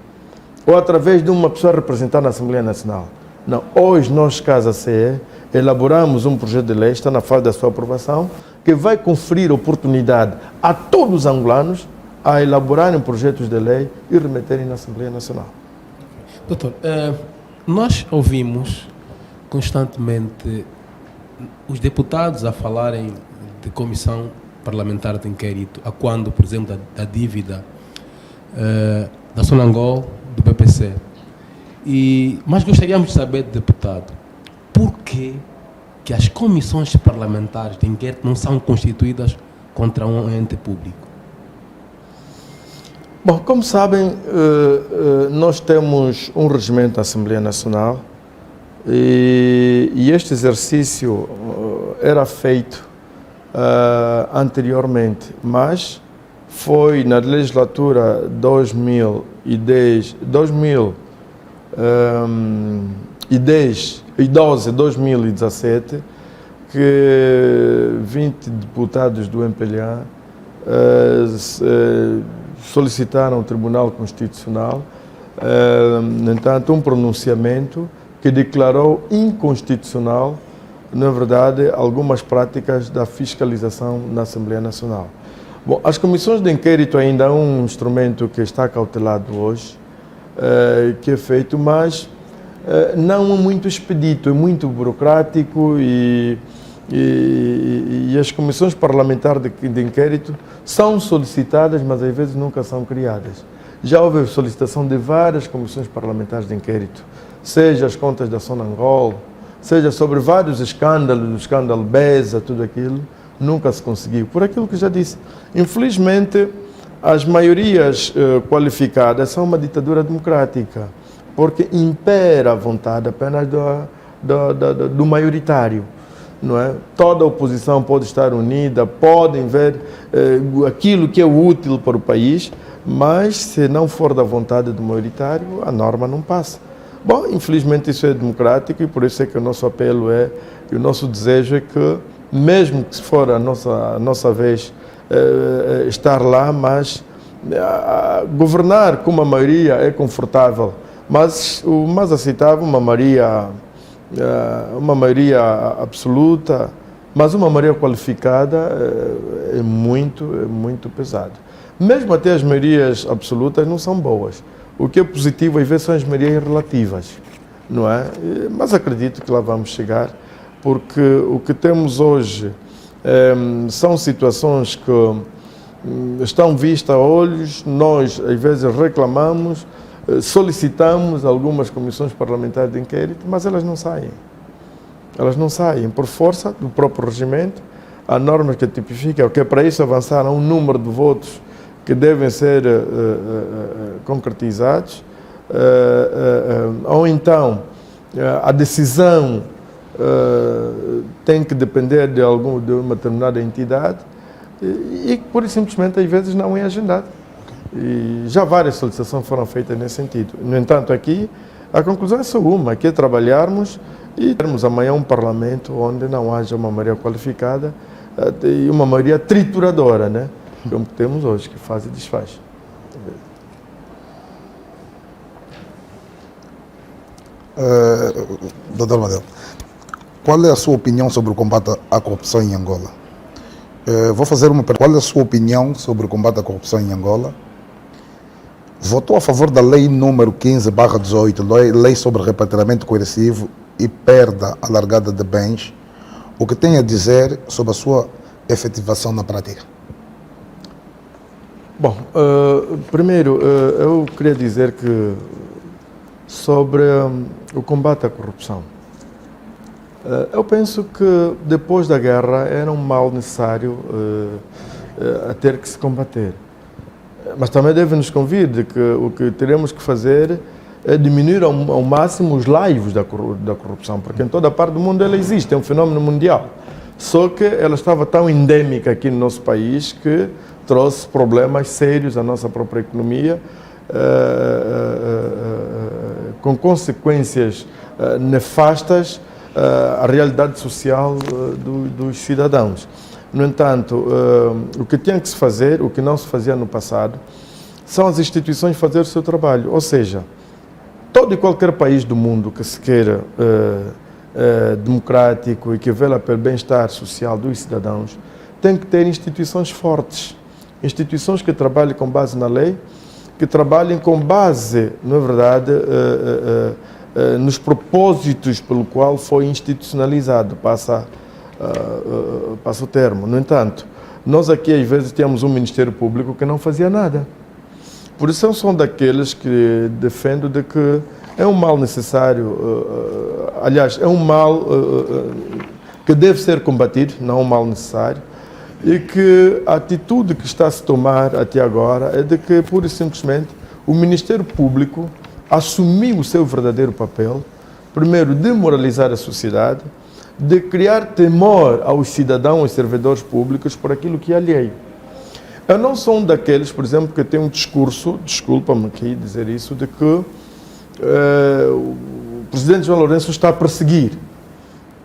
ou através de uma pessoa representada na Assembleia Nacional. Não, hoje nós, Casa CE, elaboramos um projeto de lei, está na fase da sua aprovação, que vai conferir oportunidade a todos os angolanos a elaborarem projetos de lei e remeterem na Assembleia Nacional. Doutor, nós ouvimos constantemente os deputados a falarem de comissão parlamentar de inquérito, a quando, por exemplo, da dívida da Sonangol, do PPC. Mas gostaríamos de saber, deputado, por que as comissões parlamentares de inquérito não são constituídas contra um ente público? Bom, como sabem, nós temos um regimento da Assembleia Nacional e este exercício era feito anteriormente, mas foi na legislatura 2012-2017 que 20 deputados do MPLA solicitaram ao Tribunal Constitucional, no entanto, um pronunciamento que declarou inconstitucional, na verdade, algumas práticas da fiscalização na Assembleia Nacional. Bom, as comissões de inquérito ainda é um instrumento que está cautelado hoje, que é feito, mas não é muito expedito, é muito burocrático e as comissões parlamentares de inquérito são solicitadas, mas às vezes nunca são criadas. Já houve solicitação de várias comissões parlamentares de inquérito, seja as contas da Sonangol, seja sobre vários escândalos, o escândalo Beza, tudo aquilo, nunca se conseguiu. Por aquilo que já disse, infelizmente, as maiorias qualificadas são uma ditadura democrática, porque impera a vontade apenas do maioritário. Não é? Toda a oposição pode estar unida, podem ver aquilo que é útil para o país, mas se não for da vontade do maioritário, a norma não passa. Bom, infelizmente isso é democrático e por isso é que o nosso apelo e o nosso desejo é que, mesmo que se for a nossa vez estar lá, mas governar com uma maioria é confortável, mas o mais aceitável, uma maioria absoluta, mas uma maioria qualificada é muito pesado. Mesmo até as maiorias absolutas não são boas. O que é positivo às vezes são as maiorias relativas, não é? Mas acredito que lá vamos chegar, porque o que temos hoje são situações que estão vistas a olhos, nós às vezes reclamamos, solicitamos algumas comissões parlamentares de inquérito, mas elas não saem. Elas não saem por força do próprio regimento. Há normas que tipificam que para isso avançaram um número de votos que devem ser concretizados, ou então a decisão tem que depender de uma determinada entidade e, pura e simplesmente, às vezes não é agendado. E já várias solicitações foram feitas nesse sentido. No entanto, aqui a conclusão é só uma, que é trabalharmos e termos amanhã um parlamento onde não haja uma maioria qualificada e uma maioria trituradora, né? Como temos hoje, que faz e desfaz. Dr. Amadeu, qual é a sua opinião sobre o combate à corrupção em Angola? Vou fazer uma pergunta. Qual é a sua opinião sobre o combate à corrupção em Angola? Votou a favor da lei número 15/18, lei sobre repatriamento coercivo e perda alargada de bens. O que tem a dizer sobre a sua efetivação na prática? Bom, primeiro, eu queria dizer que sobre o combate à corrupção, eu penso que depois da guerra era um mal necessário a ter que se combater. Mas também deve-nos convir de que o que teremos que fazer é diminuir ao máximo os laivos da corrupção, porque em toda a parte do mundo ela existe, é um fenómeno mundial. Só que ela estava tão endêmica aqui no nosso país que trouxe problemas sérios à nossa própria economia, com consequências nefastas à realidade social dos cidadãos. No entanto, o que tinha que se fazer, o que não se fazia no passado, são as instituições fazer o seu trabalho. Ou seja, todo e qualquer país do mundo que se queira democrático e que vela pelo bem-estar social dos cidadãos, tem que ter instituições fortes. Instituições que trabalhem com base na lei, que trabalhem com base, na verdade, nos propósitos pelo qual foi institucionalizado, passa o termo. No entanto, nós aqui às vezes temos um Ministério Público que não fazia nada. Por isso eu sou daqueles que defendo de que é um mal necessário, aliás, é um mal que deve ser combatido, não um mal necessário, e que a atitude que está a se tomar até agora é de que, pura e simplesmente, o Ministério Público assumiu o seu verdadeiro papel, primeiro, de moralizar a sociedade, de criar temor aos cidadãos, aos servidores públicos, por aquilo que é alheio. Eu não sou um daqueles, por exemplo, que tem um discurso, desculpa-me aqui dizer isso, de que o presidente João Lourenço está a perseguir.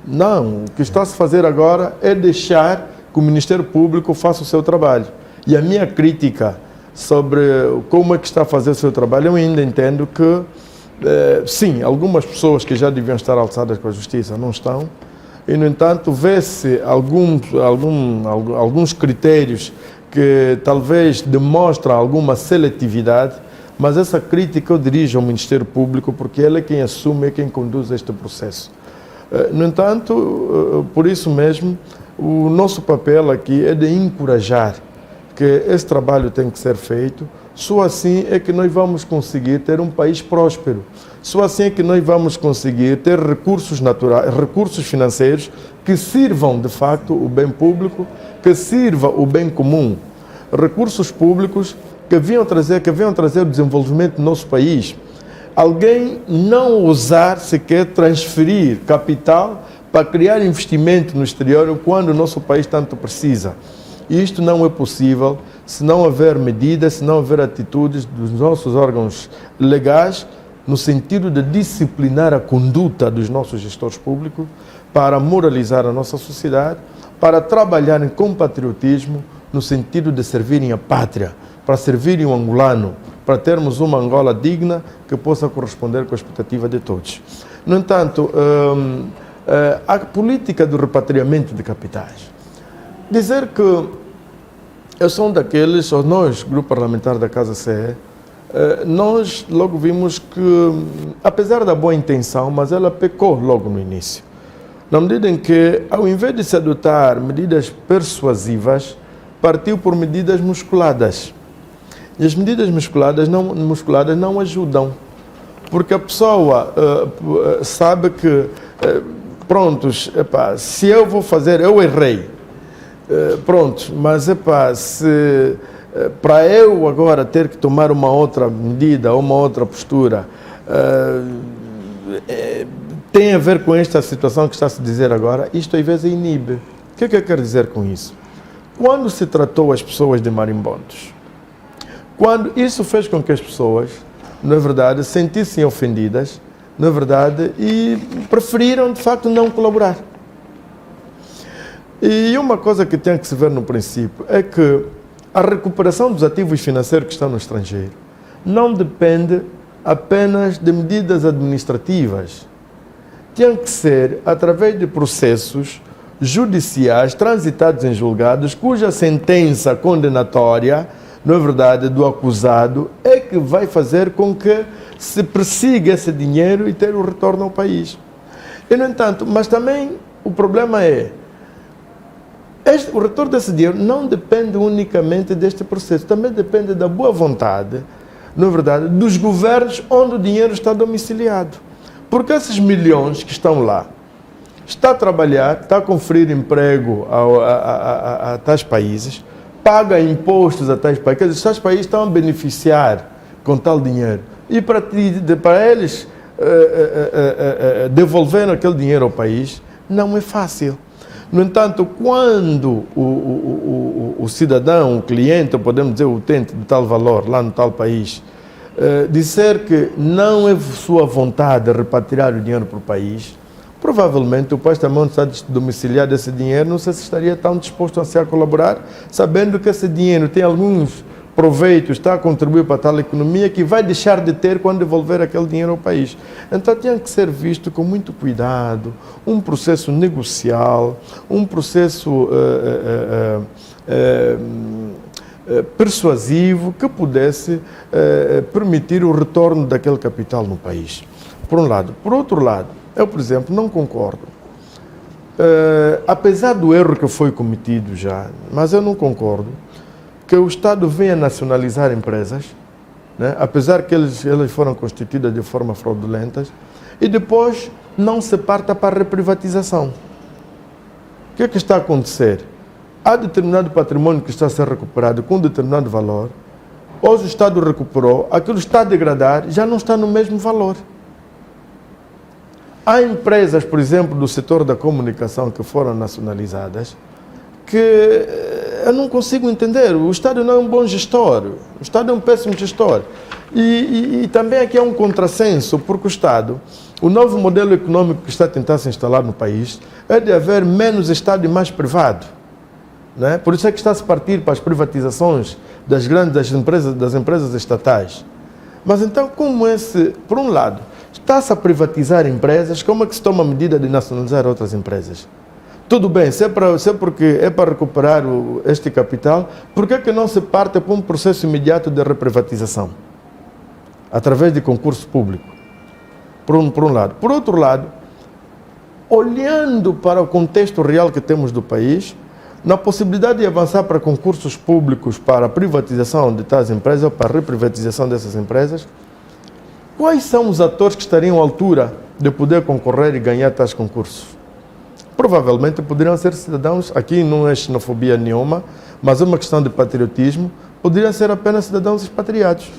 Não, o que está a se fazer agora é deixar que o Ministério Público faça o seu trabalho. E a minha crítica sobre como é que está a fazer o seu trabalho, eu ainda entendo que, sim, algumas pessoas que já deviam estar alçadas com a justiça não estão, e, no entanto, vê-se alguns critérios que talvez demonstram alguma seletividade, mas essa crítica eu dirijo ao Ministério Público porque ele é quem assume, é quem conduz este processo. No entanto, por isso mesmo, o nosso papel aqui é de encorajar que esse trabalho tem que ser feito. Só assim é que nós vamos conseguir ter um país próspero. Só assim é que nós vamos conseguir ter recursos naturais, recursos financeiros que sirvam de facto o bem público, que sirva o bem comum. Recursos públicos que venham trazer o desenvolvimento do nosso país. Alguém não ousar sequer transferir capital para criar investimento no exterior quando o nosso país tanto precisa. E isto não é possível se não houver medidas, se não houver atitudes dos nossos órgãos legais no sentido de disciplinar a conduta dos nossos gestores públicos para moralizar a nossa sociedade, para trabalharem com patriotismo no sentido de servirem a pátria, para servirem o angolano, para termos uma Angola digna que possa corresponder com a expectativa de todos. No entanto, a política do repatriamento de capitais. Dizer que eu sou um daqueles, ou nós, Grupo Parlamentar da Casa CE, nós logo vimos que, apesar da boa intenção, mas ela pecou logo no início. Na medida em que, ao invés de se adotar medidas persuasivas, partiu por medidas musculadas. E as medidas musculadas não ajudam, porque a pessoa sabe que, se eu vou fazer, eu errei, mas se para eu agora ter que tomar uma outra medida ou uma outra postura, tem a ver com esta situação que está a se dizer agora, isto às vezes inibe. O que é que eu quero dizer com isso? Quando se tratou as pessoas de marimbondos, quando isso fez com que as pessoas, na verdade, sentissem ofendidas, na verdade, e preferiram, de facto, não colaborar. E uma coisa que tem que se ver no princípio é que a recuperação dos ativos financeiros que estão no estrangeiro não depende apenas de medidas administrativas. Tem que ser através de processos judiciais transitados em julgados, cuja sentença condenatória, na verdade, do acusado, é que vai fazer com que se persiga esse dinheiro e ter o retorno ao país. E, no entanto, mas também o problema é, o retorno desse dinheiro não depende unicamente deste processo, também depende da boa vontade, na verdade, dos governos onde o dinheiro está domiciliado. Porque esses milhões que estão lá, está a trabalhar, está a conferir emprego a tais países, paga impostos a tais países, quer dizer, tais países estão a beneficiar com tal dinheiro. E para eles devolver aquele dinheiro ao país, não é fácil. No entanto, quando o cidadão, o cliente, ou podemos dizer o utente de tal valor, lá no tal país, disser que não é sua vontade repatriar o dinheiro para o país, provavelmente o país também está domiciliado esse dinheiro, não sei se estaria tão disposto a se colaborar, sabendo que esse dinheiro tem alguns proveitos, está a contribuir para tal economia que vai deixar de ter quando devolver aquele dinheiro ao país. Então tem que ser visto com muito cuidado, um processo negocial, um processo persuasivo que pudesse permitir o retorno daquele capital no país. Por um lado. Por outro lado, eu, por exemplo, não concordo. Apesar do erro que foi cometido já, mas eu não concordo que o Estado venha nacionalizar empresas, né, apesar que elas foram constituídas de forma fraudulenta, e depois não se parta para a reprivatização. O que é que está a acontecer? há determinado patrimônio que está a ser recuperado com determinado valor, hoje o Estado recuperou, aquilo está a degradar, já não está no mesmo valor. Há empresas, por exemplo, do setor da comunicação que foram nacionalizadas, que eu não consigo entender. O Estado não é um bom gestor, o Estado é um péssimo gestor. E também aqui há um contrassenso, porque o Estado, o novo modelo econômico que está a tentar se instalar no país, é de haver menos Estado e mais privado. Não é? Por isso é que está a se partir para as privatizações das empresas estatais. Mas então, por um lado, está-se a privatizar empresas, como é que se toma a medida de nacionalizar outras empresas? Tudo bem, se é porque é para recuperar este capital, por que é que não se parte para um processo imediato de reprivatização? Através de concurso público, por um lado. Por outro lado, olhando para o contexto real que temos do país, na possibilidade de avançar para concursos públicos para a privatização de tais empresas, ou para a reprivatização dessas empresas, quais são os atores que estariam à altura de poder concorrer e ganhar tais concursos? Provavelmente poderiam ser cidadãos, aqui não é xenofobia nenhuma, mas é uma questão de patriotismo, poderiam ser apenas cidadãos expatriados.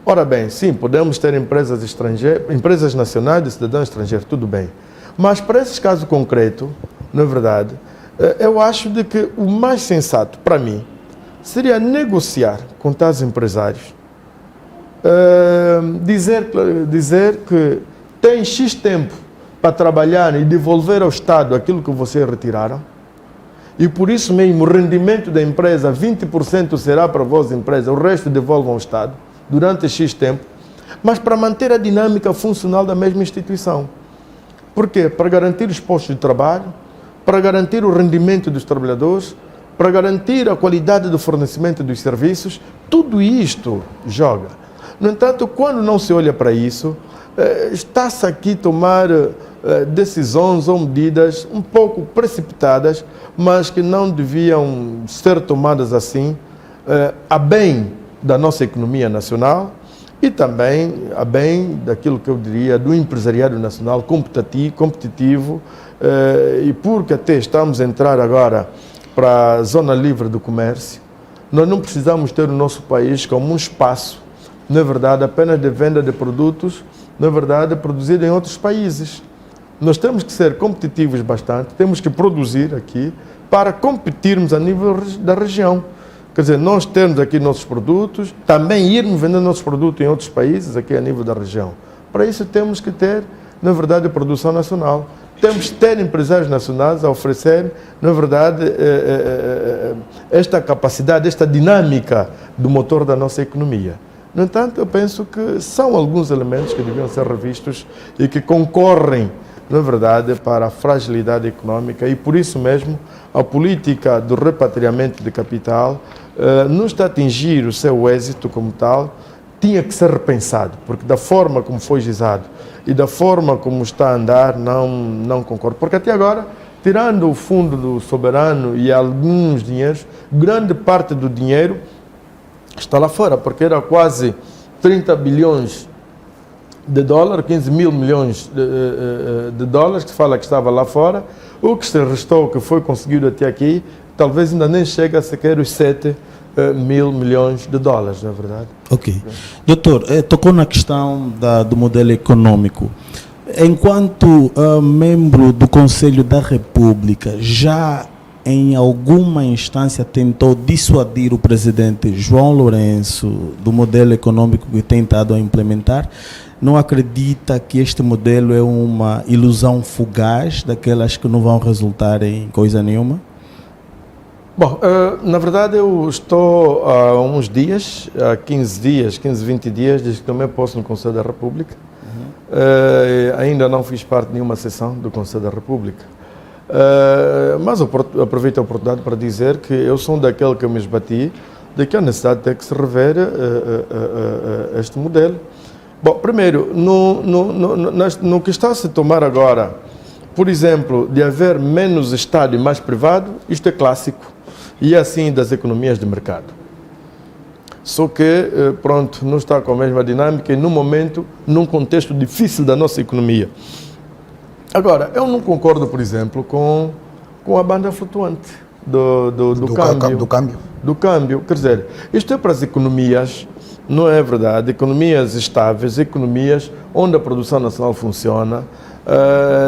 Ora bem, sim, podemos ter empresas nacionais de cidadãos estrangeiros, tudo bem. Mas para esses casos concretos, na verdade, eu acho de que o mais sensato para mim seria negociar com tais empresários, dizer que tem X tempo para trabalhar e devolver ao Estado aquilo que vocês retiraram, e por isso mesmo o rendimento da empresa, 20% será para a vossa empresa, o resto devolvam ao Estado, durante X tempo, mas para manter a dinâmica funcional da mesma instituição. Por quê? Para garantir os postos de trabalho, para garantir o rendimento dos trabalhadores, para garantir a qualidade do fornecimento dos serviços, tudo isto joga. No entanto, quando não se olha para isso, está-se aqui a tomar decisões ou medidas um pouco precipitadas, mas que não deviam ser tomadas assim, a bem da nossa economia nacional e também a bem daquilo que eu diria do empresariado nacional competitivo, e porque até estamos a entrar agora para a zona livre do comércio, nós não precisamos ter o nosso país como um espaço, na verdade, apenas de venda de produtos, na verdade, produzidos em outros países. Nós temos que ser competitivos bastante, temos que produzir aqui para competirmos a nível da região. Quer dizer, nós temos aqui nossos produtos, também irmos vender nossos produtos em outros países, aqui a nível da região. Para isso temos que ter, na verdade, produção nacional. Temos que ter empresários nacionais a oferecer, na verdade, esta capacidade, esta dinâmica do motor da nossa economia. No entanto, eu penso que são alguns elementos que deviam ser revistos e que concorrem, na verdade, para a fragilidade econômica, e por isso mesmo a política do repatriamento de capital não está a atingir o seu êxito como tal, tinha que ser repensado, porque da forma como foi gizado e da forma como está a andar, não concordo. Porque até agora, tirando o fundo do soberano e alguns dinheiros, grande parte do dinheiro está lá fora, porque era quase 30 bilhões de dólares, 15 mil milhões de dólares, que se fala que estava lá fora. O que se restou, que foi conseguido até aqui, talvez ainda nem chega a sequer os 7 mil milhões de dólares, na verdade. Ok. Doutor, tocou na questão do modelo econômico. Enquanto membro do Conselho da República, já em alguma instância tentou dissuadir o presidente João Lourenço do modelo econômico que tem estado a implementar? Não acredita que este modelo é uma ilusão fugaz, daquelas que não vão resultar em coisa nenhuma? Bom, na verdade eu estou há uns dias, há 15, 20 dias, desde que tomei posse no Conselho da República. Ainda não fiz parte de nenhuma sessão do Conselho da República. Mas aproveito a oportunidade para dizer que eu sou daquele que eu me esbati de que a necessidade tem que se rever este modelo. Bom, primeiro, no que está a se tomar agora, por exemplo, de haver menos Estado e mais privado, isto é clássico, e é assim das economias de mercado. Só que, pronto, não está com a mesma dinâmica e, no momento, num contexto difícil da nossa economia. Agora, eu não concordo, por exemplo, com a banda flutuante. Do câmbio. Do câmbio. Quer dizer, isto é para as economias, não é verdade? Economias estáveis, economias onde a produção nacional funciona,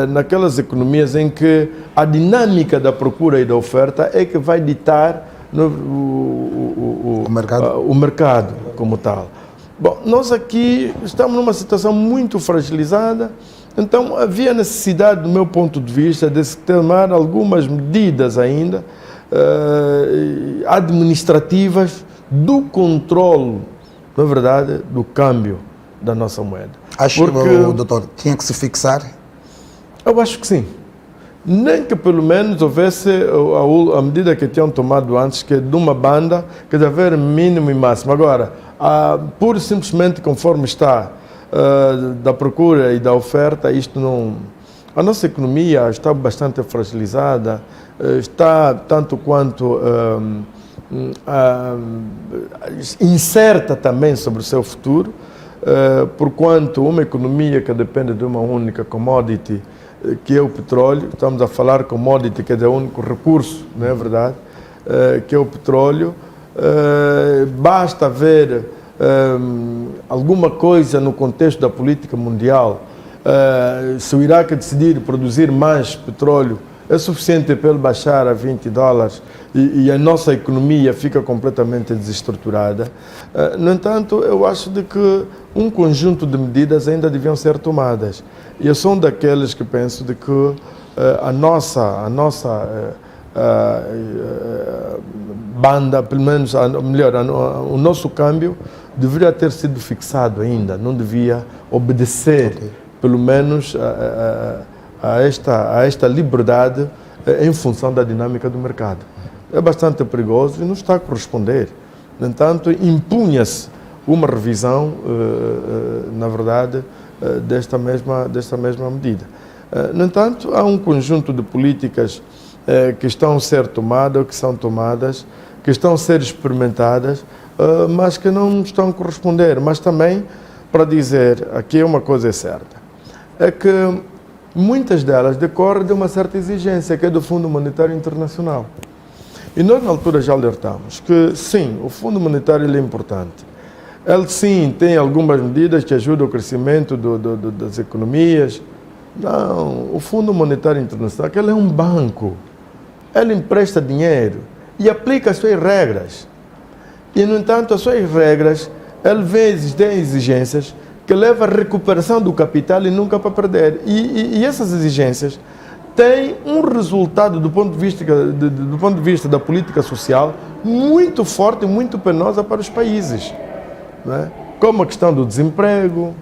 naquelas economias em que a dinâmica da procura e da oferta é que vai ditar o mercado como tal. Bom, nós aqui estamos numa situação muito fragilizada, então havia necessidade, do meu ponto de vista, de se tomar algumas medidas ainda administrativas do controle, na verdade, do câmbio da nossa moeda. Acho que, doutor, tinha que se fixar? Eu acho que sim. Nem que pelo menos houvesse a medida que tinham tomado antes, que de uma banda, que deve haver mínimo e máximo. Agora, pura e simplesmente conforme está da procura e da oferta, isto não... A nossa economia está bastante fragilizada, está tanto quanto incerta também sobre o seu futuro, porquanto uma economia que depende de uma única commodity, que é o petróleo, estamos a falar commodity, que é o único recurso, não é verdade, que é o petróleo, basta ver alguma coisa no contexto da política mundial, se o Iraque decidir produzir mais petróleo, é suficiente para ele baixar a $20 e a nossa economia fica completamente desestruturada. No entanto, eu acho de que um conjunto de medidas ainda deviam ser tomadas. E eu sou um daqueles que penso de que a nossa banda, pelo menos, o nosso câmbio deveria ter sido fixado ainda, não devia obedecer, pelo menos, a esta liberdade em função da dinâmica do mercado. É bastante perigoso e não está a corresponder. No entanto, impunha-se uma revisão, na verdade, desta mesma medida. No entanto, há um conjunto de políticas que estão a ser tomadas, que são tomadas, que estão a ser experimentadas, mas que não estão a corresponder. Mas também, para dizer, aqui uma coisa é certa, é que muitas delas decorrem de uma certa exigência, que é do Fundo Monetário Internacional. E nós, na altura, já alertamos que, sim, o Fundo Monetário ele é importante. Ele, sim, tem algumas medidas que ajudam o crescimento das economias. Não, o Fundo Monetário Internacional, ele é um banco. Ele empresta dinheiro e aplica as suas regras. E, no entanto, as suas regras, ele tem exigências que levam à recuperação do capital e nunca para perder. E essas exigências têm um resultado do ponto de vista da política social muito forte e muito penosa para os países, né? Como a questão do desemprego,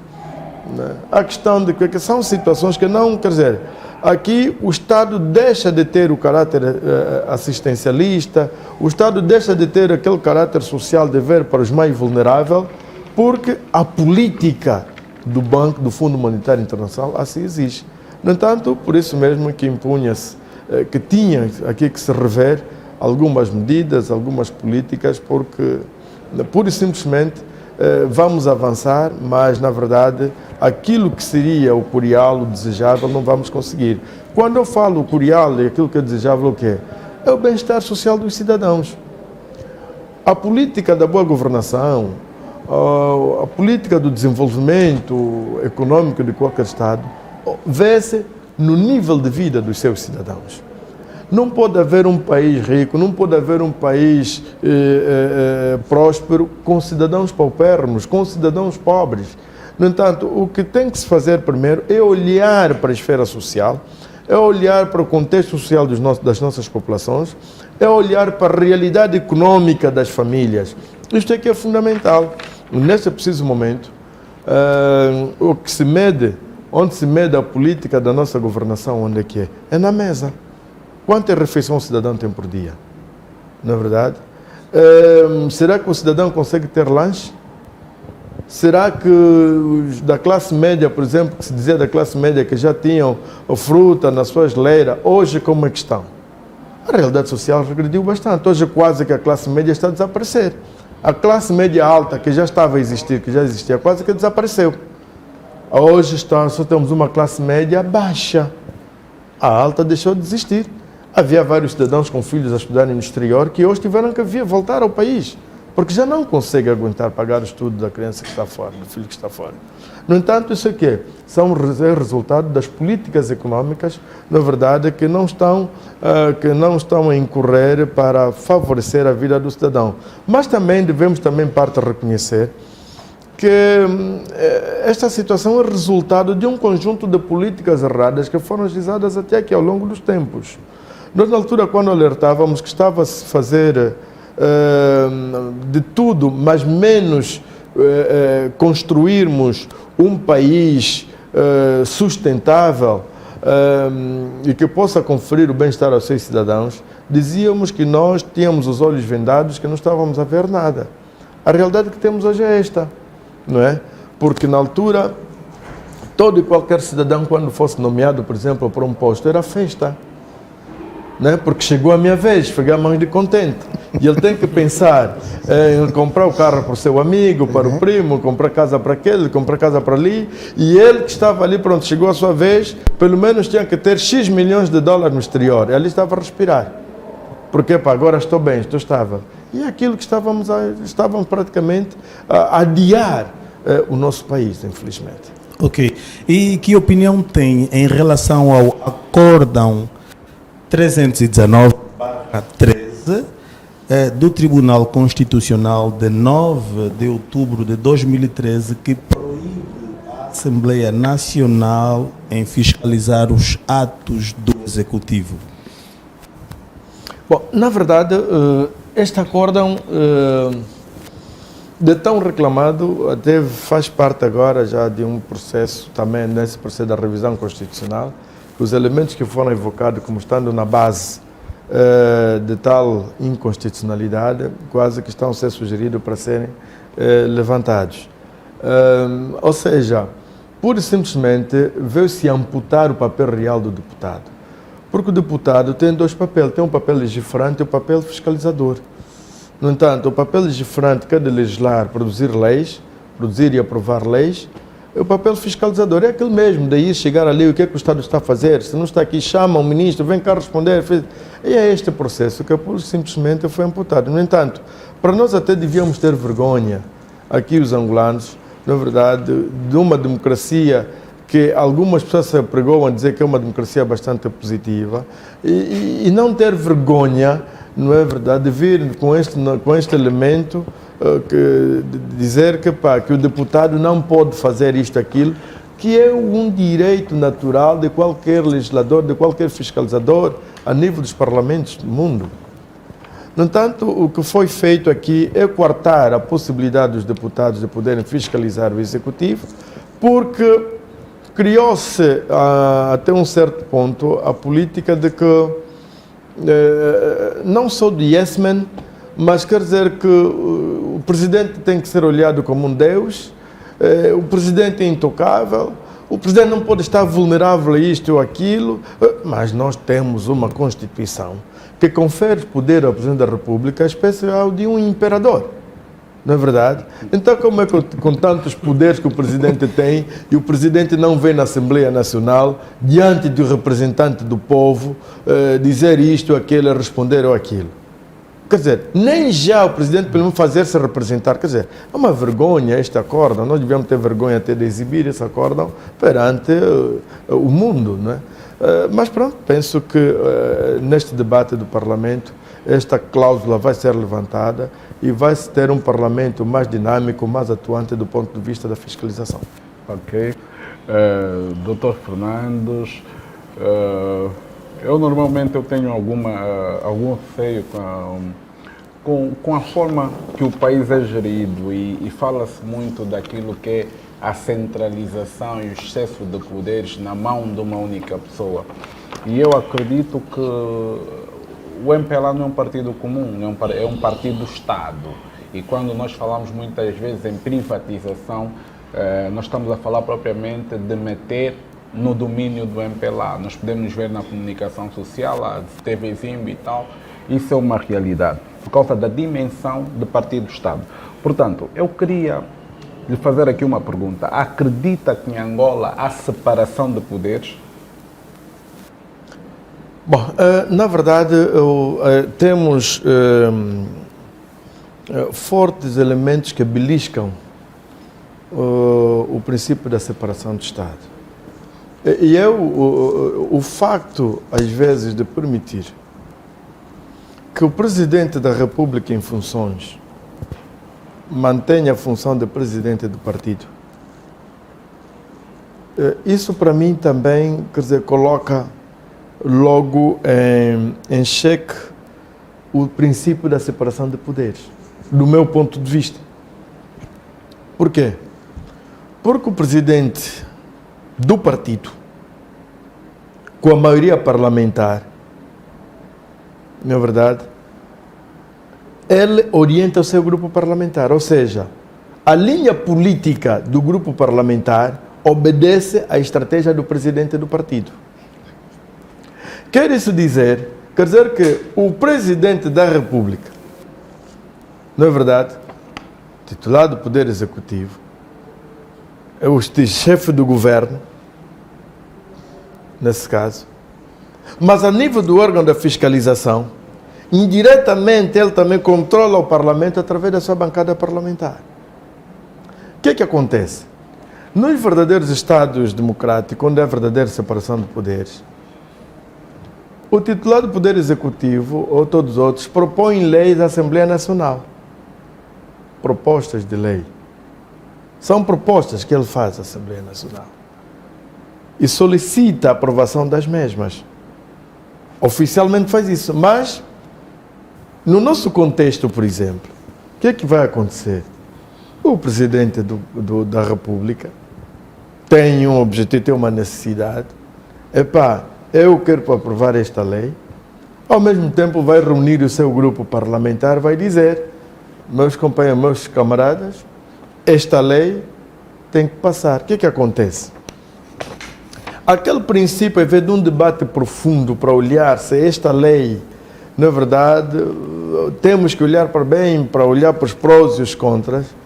né? A questão de que são situações que não, quer dizer, aqui o Estado deixa de ter o caráter assistencialista, o Estado deixa de ter aquele caráter social de ver para os mais vulneráveis, porque a política do Banco, do Fundo Monetário Internacional, assim exige. No entanto, por isso mesmo que impunha-se, que tinha aqui que se rever algumas medidas, algumas políticas, porque, pura e simplesmente, vamos avançar, mas, na verdade, aquilo que seria o curial, o desejável, não vamos conseguir. Quando eu falo o curial e aquilo que é desejável, o quê? É o bem-estar social dos cidadãos. A política da boa governação, a política do desenvolvimento econômico de qualquer Estado vê-se no nível de vida dos seus cidadãos. Não pode haver um país rico, não pode haver um país próspero com cidadãos paupérrimos, com cidadãos pobres. No entanto, o que tem que se fazer primeiro é olhar para a esfera social, é olhar para o contexto social das nossas populações, é olhar para a realidade econômica das famílias. Isto é que é fundamental. Neste preciso momento, o que se mede, onde se mede a política da nossa governação, onde é que é? É na mesa. Quanta refeição o cidadão tem por dia? Não é verdade? Será que o cidadão consegue ter lanche? Será que os da classe média, por exemplo, que se dizia da classe média que já tinham fruta nas suas geleiras, hoje como é que estão? A realidade social regrediu bastante. Hoje quase que a classe média está a desaparecer. A classe média alta, que já estava a existir, que já existia, quase que desapareceu. Hoje só temos uma classe média baixa. A alta deixou de existir. Havia vários cidadãos com filhos a estudarem no exterior que hoje tiveram que voltar ao país, porque já não conseguem aguentar pagar o estudo da criança que está fora, do filho que está fora. No entanto, isso aqui é resultado das políticas económicas, na verdade, que não estão a incorrer para favorecer a vida do cidadão. Mas também devemos, parte, reconhecer que esta situação é resultado de um conjunto de políticas erradas que foram realizadas até aqui ao longo dos tempos. Nós, na altura, quando alertávamos que estava a se fazer de tudo, mas menos construirmos um país sustentável e que possa conferir o bem-estar aos seus cidadãos, dizíamos que nós tínhamos os olhos vendados, que não estávamos a ver nada. A realidade que temos hoje é esta, não é? Porque na altura, todo e qualquer cidadão, quando fosse nomeado, por exemplo, para um posto, era festa. Né? Porque chegou a minha vez, fiquei a mão de contente. E ele tem que pensar em comprar o carro para o seu amigo, para o primo, comprar casa para aquele, comprar casa para ali. E ele que estava ali, pronto, chegou a sua vez, pelo menos tinha que ter X milhões de dólares no exterior. E ali estava a respirar. Porque, agora estou bem, estou estável. E é aquilo que estávamos praticamente a adiar o nosso país, infelizmente. Ok. E que opinião tem em relação ao acórdão 319/13 do Tribunal Constitucional de 9 de outubro de 2013, que proíbe a Assembleia Nacional em fiscalizar os atos do Executivo? Bom, na verdade, este acórdão, de tão reclamado, até faz parte agora já de um processo, também nesse processo da revisão constitucional. Os elementos que foram evocados como estando na base de tal inconstitucionalidade, quase que estão a ser sugeridos para serem levantados. Ou seja, pura e simplesmente veio-se amputar o papel real do deputado. Porque o deputado tem dois papéis, tem um papel legislante e um papel fiscalizador. No entanto, o papel legislante que é de legislar, produzir leis, produzir e aprovar leis. O papel fiscalizador é aquele mesmo, daí chegar ali, o que é que o Estado está a fazer, se não está aqui, chama o ministro, vem cá responder. E é este processo que simplesmente foi amputado. No entanto, para nós até devíamos ter vergonha, aqui os angolanos, na verdade, de uma democracia que algumas pessoas se apregoam a dizer que é uma democracia bastante positiva, e não ter vergonha, não é verdade, de vir com este elemento, dizer que o deputado não pode fazer isto, aquilo, que é um direito natural de qualquer legislador, de qualquer fiscalizador, a nível dos parlamentos do mundo. No entanto, o que foi feito aqui é coartar a possibilidade dos deputados de poderem fiscalizar o Executivo, porque criou-se, até um certo ponto, a política de que, não só de yes man, mas quer dizer que o presidente tem que ser olhado como um Deus, o presidente é intocável, o presidente não pode estar vulnerável a isto ou aquilo, mas nós temos uma Constituição que confere poder ao Presidente da República, especial de um imperador. Não é verdade? Então, como é que com tantos poderes que o presidente tem e o presidente não vem na Assembleia Nacional, diante do representante do povo, dizer isto, aquilo, responder ou aquilo? Quer dizer, nem já o presidente pelo menos fazer-se representar. Quer dizer, é uma vergonha este acórdão. Nós devemos ter vergonha até de exibir esse acórdão perante o mundo, não é? Mas pronto, penso que neste debate do Parlamento esta cláusula vai ser levantada e vai-se ter um Parlamento mais dinâmico, mais atuante do ponto de vista da fiscalização. Ok. Dr. Fernandes, eu normalmente tenho algum receio com a forma que o país é gerido e fala-se muito daquilo que é a centralização e o excesso de poderes na mão de uma única pessoa. E eu acredito que o MPLA não é um partido comum, é um partido do Estado. E quando nós falamos muitas vezes em privatização, nós estamos a falar propriamente de meter no domínio do MPLA. Nós podemos ver na comunicação social, a TV Zimbi e tal, isso é uma realidade, por causa da dimensão do partido do Estado. Portanto, eu queria lhe fazer aqui uma pergunta. Acredita que em Angola há separação de poderes? Bom, na verdade, temos fortes elementos que beliscam o princípio da separação de Estado. E o facto, às vezes, de permitir que o Presidente da República em funções mantenha a função de Presidente do partido, isso para mim também, quer dizer, coloca logo em xeque o princípio da separação de poderes, do meu ponto de vista. Por quê? Porque o Presidente do partido, com a maioria parlamentar, na verdade, ele orienta o seu grupo parlamentar, ou seja, a linha política do grupo parlamentar obedece à estratégia do presidente do partido. Quer isso dizer, quer dizer que o presidente da República, não é verdade, titular do Poder Executivo, é o chefe do governo, nesse caso, mas a nível do órgão da fiscalização, indiretamente ele também controla o parlamento através da sua bancada parlamentar. O que é que acontece? Nos verdadeiros Estados democráticos, onde há verdadeira separação de poderes, o titular do Poder Executivo, ou todos os outros, propõem leis à Assembleia Nacional. Propostas de lei. São propostas que ele faz à Assembleia Nacional. E solicita a aprovação das mesmas. Oficialmente faz isso. Mas, no nosso contexto, por exemplo, o que é que vai acontecer? O Presidente da República tem um objetivo, tem uma necessidade. Eu quero aprovar esta lei. Ao mesmo tempo vai reunir o seu grupo parlamentar, vai dizer, meus companheiros, meus camaradas, esta lei tem que passar. O que é que acontece? Aquele princípio, ao invés de um debate profundo para olhar se esta lei, na verdade, temos que olhar para bem, para olhar para os prós e os contras,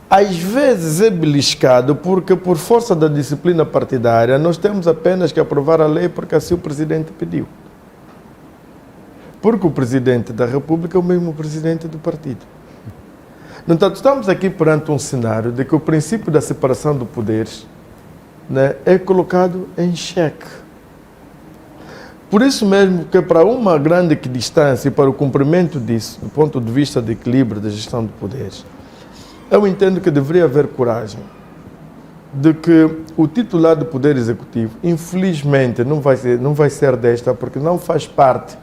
às vezes é beliscado porque, por força da disciplina partidária, nós temos apenas que aprovar a lei porque assim o Presidente pediu. Porque o Presidente da República é o mesmo Presidente do partido. Portanto, estamos aqui perante um cenário de que o princípio da separação de poderes, né, é colocado em xeque. Por isso mesmo que para uma grande distância e para o cumprimento disso, do ponto de vista de equilíbrio da gestão de poderes, eu entendo que deveria haver coragem de que o titular do Poder Executivo, infelizmente, não vai ser desta, porque não faz parte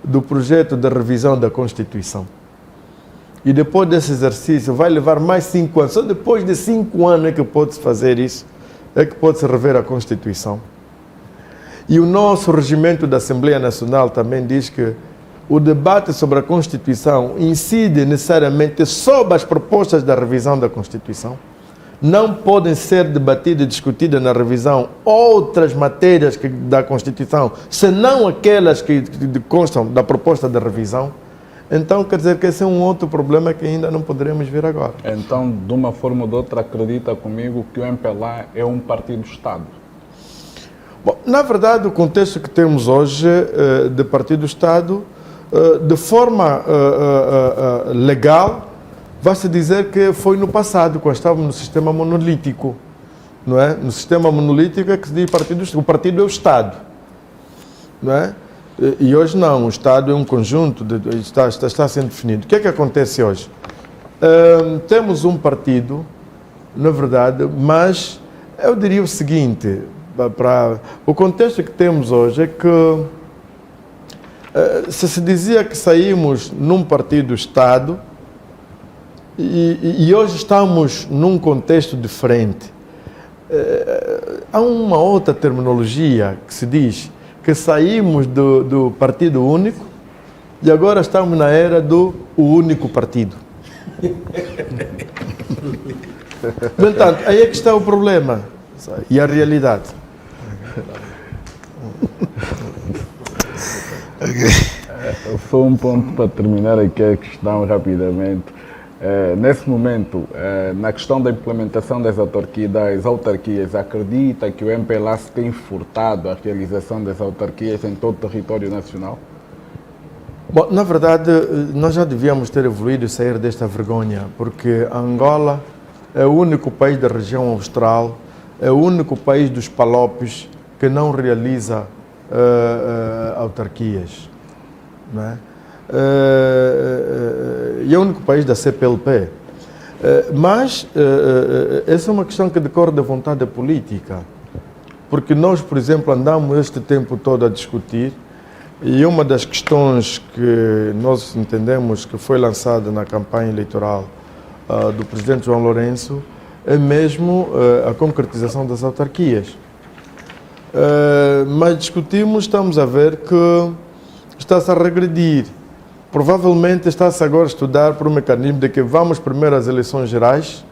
do projeto de revisão da Constituição. E depois desse exercício vai levar mais 5 anos. Só depois de 5 anos é que pode-se fazer isso, é que pode-se rever a Constituição. E o nosso regimento da Assembleia Nacional também diz que o debate sobre a Constituição incide necessariamente sobre as propostas da revisão da Constituição. Não podem ser debatidas e discutidas na revisão outras matérias da Constituição, senão aquelas que constam da proposta de revisão. Então, quer dizer que esse é um outro problema que ainda não poderemos ver agora. Então, de uma forma ou de outra, acredita comigo que o MPLA é um partido-Estado? Bom, na verdade, o contexto que temos hoje de partido-Estado, de forma legal, vai-se dizer que foi no passado, quando estávamos no sistema monolítico. Não é? No sistema monolítico é que se diz partido, o partido é o Estado. Não é? E hoje não, o Estado é um conjunto, está sendo definido. O que é que acontece hoje? Temos um partido, na verdade, mas eu diria o seguinte, o contexto que temos hoje é que se dizia que saímos num partido-Estado e hoje estamos num contexto diferente. Há uma outra terminologia que se diz que saímos do partido único e agora estamos na era do único partido. Portanto, aí é que está o problema e a realidade. Só um ponto para terminar aqui a questão rapidamente. Nesse momento, na questão da implementação das autarquias, acredita que o MPLA se tem furtado a realização das autarquias em todo o território nacional? Bom, na verdade, nós já devíamos ter evoluído e sair desta vergonha, porque Angola é o único país da região austral, é o único país dos Palopes que não realiza autarquias, não é? E é o único país da CPLP. Mas essa é uma questão que decorre da vontade política, porque nós, por exemplo, andamos este tempo todo a discutir, e uma das questões que nós entendemos que foi lançada na campanha eleitoral do presidente João Lourenço é mesmo a concretização das autarquias. Mas discutimos, estamos a ver que está-se a regredir. Provavelmente está-se agora a estudar por um mecanismo de que vamos primeiro às eleições gerais,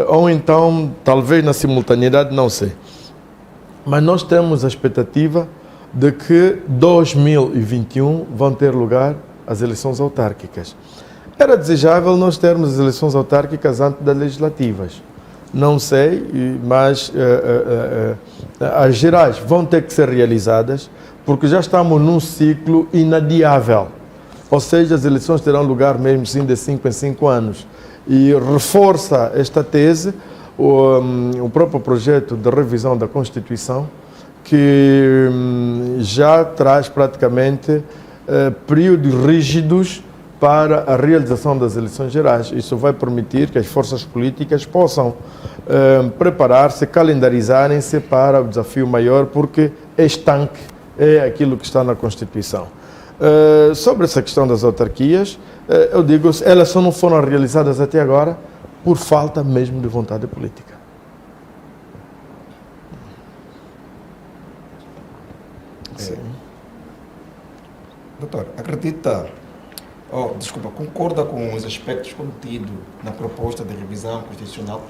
ou então, talvez na simultaneidade, não sei. Mas nós temos a expectativa de que 2021 vão ter lugar as eleições autárquicas. Era desejável nós termos as eleições autárquicas antes das legislativas. Não sei, mas as gerais vão ter que ser realizadas, porque já estamos num ciclo inadiável. Ou seja, as eleições terão lugar mesmo sim de 5 em 5 anos. E reforça esta tese o próprio projeto de revisão da Constituição, que já traz praticamente períodos rígidos para a realização das eleições gerais. Isso vai permitir que as forças políticas possam preparar-se, calendarizarem-se para o desafio maior, porque estanque é aquilo que está na Constituição. Sobre essa questão das autarquias, eu digo, elas só não foram realizadas até agora por falta mesmo de vontade política. Sim. Doutor, acredita, concorda com os aspectos contidos na proposta de revisão constitucional?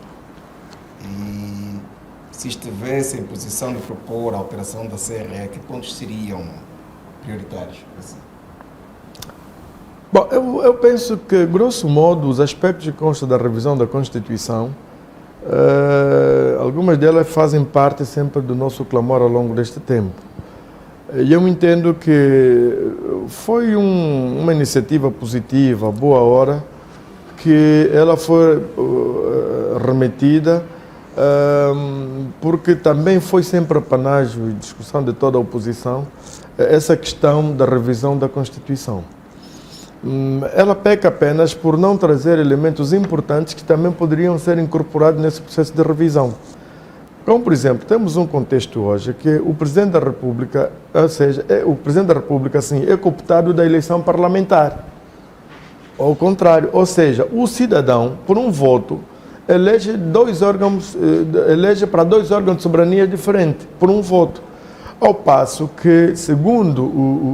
E se estivesse em posição de propor a alteração da CRE, que pontos seriam prioritários? Bom, eu penso que, grosso modo, os aspectos que constam da revisão da Constituição, algumas delas fazem parte sempre do nosso clamor ao longo deste tempo. E eu entendo que foi uma iniciativa positiva, boa hora, que ela foi remetida, porque também foi sempre apanágio e discussão de toda a oposição essa questão da revisão da Constituição. Ela peca apenas por não trazer elementos importantes que também poderiam ser incorporados nesse processo de revisão. Como, por exemplo, temos um contexto hoje que o Presidente da República, ou seja, o Presidente da República, assim, é cooptado da eleição parlamentar. Ao contrário, ou seja, o cidadão, por um voto, elege para dois órgãos de soberania diferentes, por um voto. Ao passo que, segundo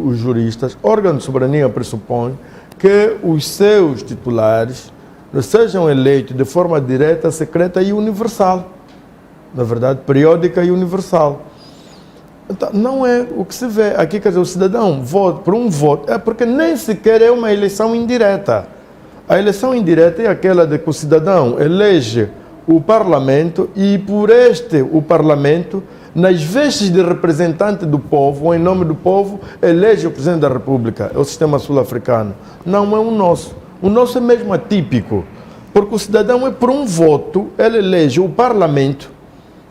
os juristas, órgão de soberania pressupõe que os seus titulares sejam eleitos de forma direta, secreta e universal. Na verdade, periódica e universal. Então, não é o que se vê aqui, quer dizer, o cidadão vota por um voto, é porque nem sequer é uma eleição indireta. A eleição indireta é aquela de que o cidadão elege o Parlamento e por o Parlamento, nas vestes de representante do povo, ou em nome do povo, elege o Presidente da República. É o sistema sul-africano. Não é o nosso. O nosso é mesmo atípico, porque o cidadão é por um voto, ele elege o Parlamento,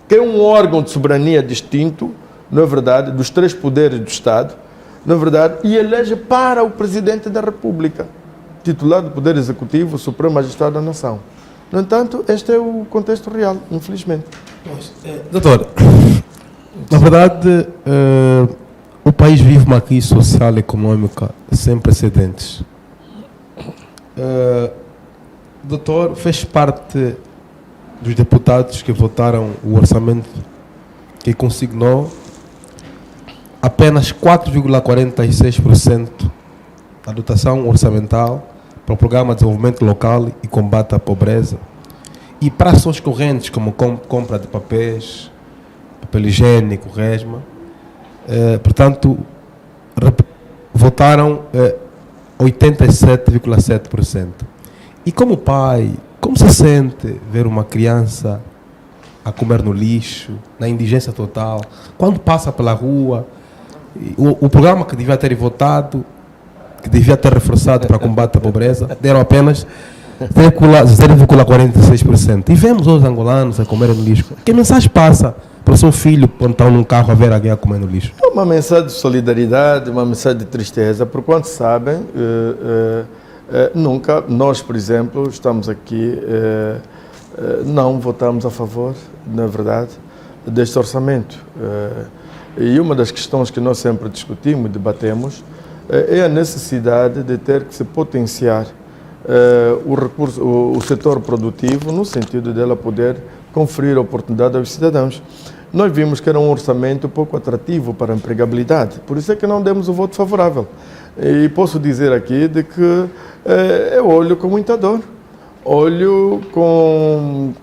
que é um órgão de soberania distinto, não é verdade, dos três poderes do Estado, não é verdade, e elege para o Presidente da República, titular do Poder Executivo, Supremo Magistrado da Nação. No entanto, este é o contexto real, infelizmente. Doutor, na verdade, o país vive uma crise social e econômica sem precedentes. Doutor, fez parte dos deputados que votaram o orçamento que consignou apenas 4,46% da dotação orçamental para o Programa de Desenvolvimento Local e Combate à Pobreza e para ações correntes como compra de papéis, papel higiênico, resma. Portanto, votaram 87,7%. E como pai, como se sente ver uma criança a comer no lixo, na indigência total, quando passa pela rua? O programa que devia ter votado, que devia ter reforçado para combate à pobreza, deram apenas 0,46%. E vemos os angolanos a comer no lixo. Que mensagem passa para o seu filho quando está num carro a ver alguém a comer no lixo? É uma mensagem de solidariedade, uma mensagem de tristeza, porque quanto sabem, nunca, nós, por exemplo, estamos aqui, não votamos a favor, na verdade, deste orçamento. E uma das questões que nós sempre discutimos e debatemos é a necessidade de ter que se potenciar o setor produtivo, no sentido dela poder conferir oportunidade aos cidadãos. Nós vimos que era um orçamento pouco atrativo para a empregabilidade, por isso é que não demos o voto favorável. E posso dizer aqui de que eu olho com muita dor, olho com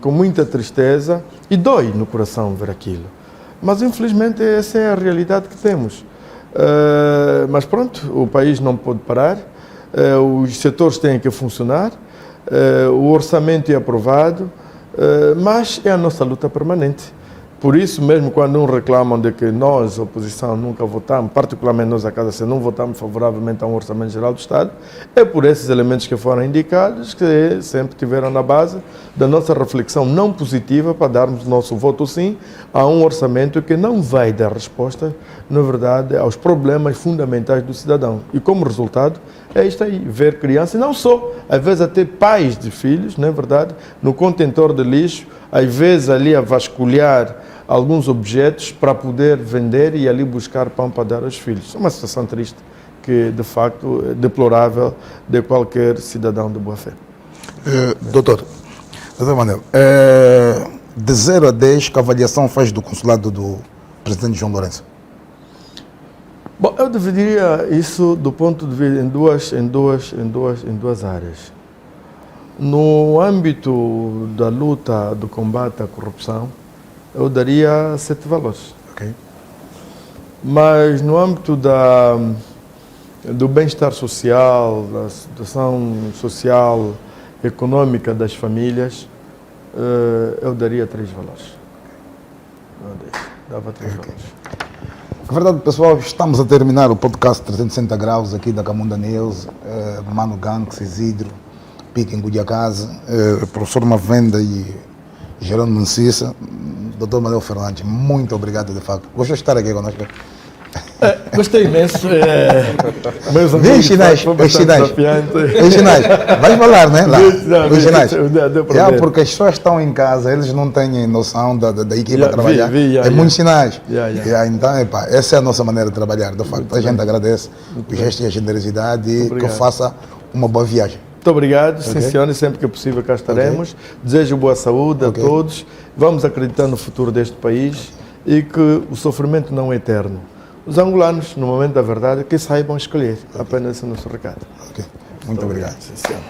muita tristeza e dói no coração ver aquilo. Mas infelizmente essa é a realidade que temos. Mas pronto, o país não pode parar, os setores têm que funcionar, o orçamento é aprovado, mas é a nossa luta permanente. Por isso mesmo, quando uns reclamam de que nós, a oposição, nunca votamos, particularmente nós, a Casa C, não votamos favoravelmente a um orçamento geral do Estado, é por esses elementos que foram indicados que sempre tiveram na base da nossa reflexão não positiva para darmos nosso voto sim a um orçamento que não vai dar resposta, na verdade, aos problemas fundamentais do cidadão. E como resultado, é isto aí, ver crianças, e não só, às vezes até pais de filhos, não é verdade, no contentor de lixo, às vezes ali a vasculhar alguns objetos para poder vender e ali buscar pão para dar aos filhos. É uma situação triste que, de facto, é deplorável de qualquer cidadão de boa fé. Doutor Manuel, de 0 a 10, que avaliação faz do consulado do presidente João Lourenço? Bom, eu dividiria isso do ponto de vista em duas áreas. No âmbito da luta do combate à corrupção, eu daria 7 valores. Okay. Mas no âmbito do bem-estar social, da situação social, econômica das famílias, eu daria 3 valores. Dava 3 valores. Na verdade, pessoal, estamos a terminar o podcast 360 graus aqui da Camunda News, Mano Ganks, Isidro, Pique em Gudiacasa, professor Mavenda e Jerônimo Ncissa, Dr. Manuel Fernandes, muito obrigado de facto. Gostou de estar aqui conosco? Gostei imenso. Meus Vem amigos, chinês, foi vem bastante chinês. desafiante. Vem chinês, vais falar, né? Lá, vem chinês. Deu prazer. Porque as pessoas estão em casa, eles não têm noção da equipa a trabalhar. É muito chinês. Então, essa é a nossa maneira de trabalhar. De facto, a gente agradece o gesto e a generosidade e que faça uma boa viagem. Muito obrigado, sim senhor, sempre que é possível cá estaremos. Desejo boa saúde a todos. Vamos acreditar no futuro deste país e que o sofrimento não é eterno. Os angolanos, no momento da verdade, que saibam escolher. Apenas esse é o nosso recado. Muito obrigado. Sim senhor.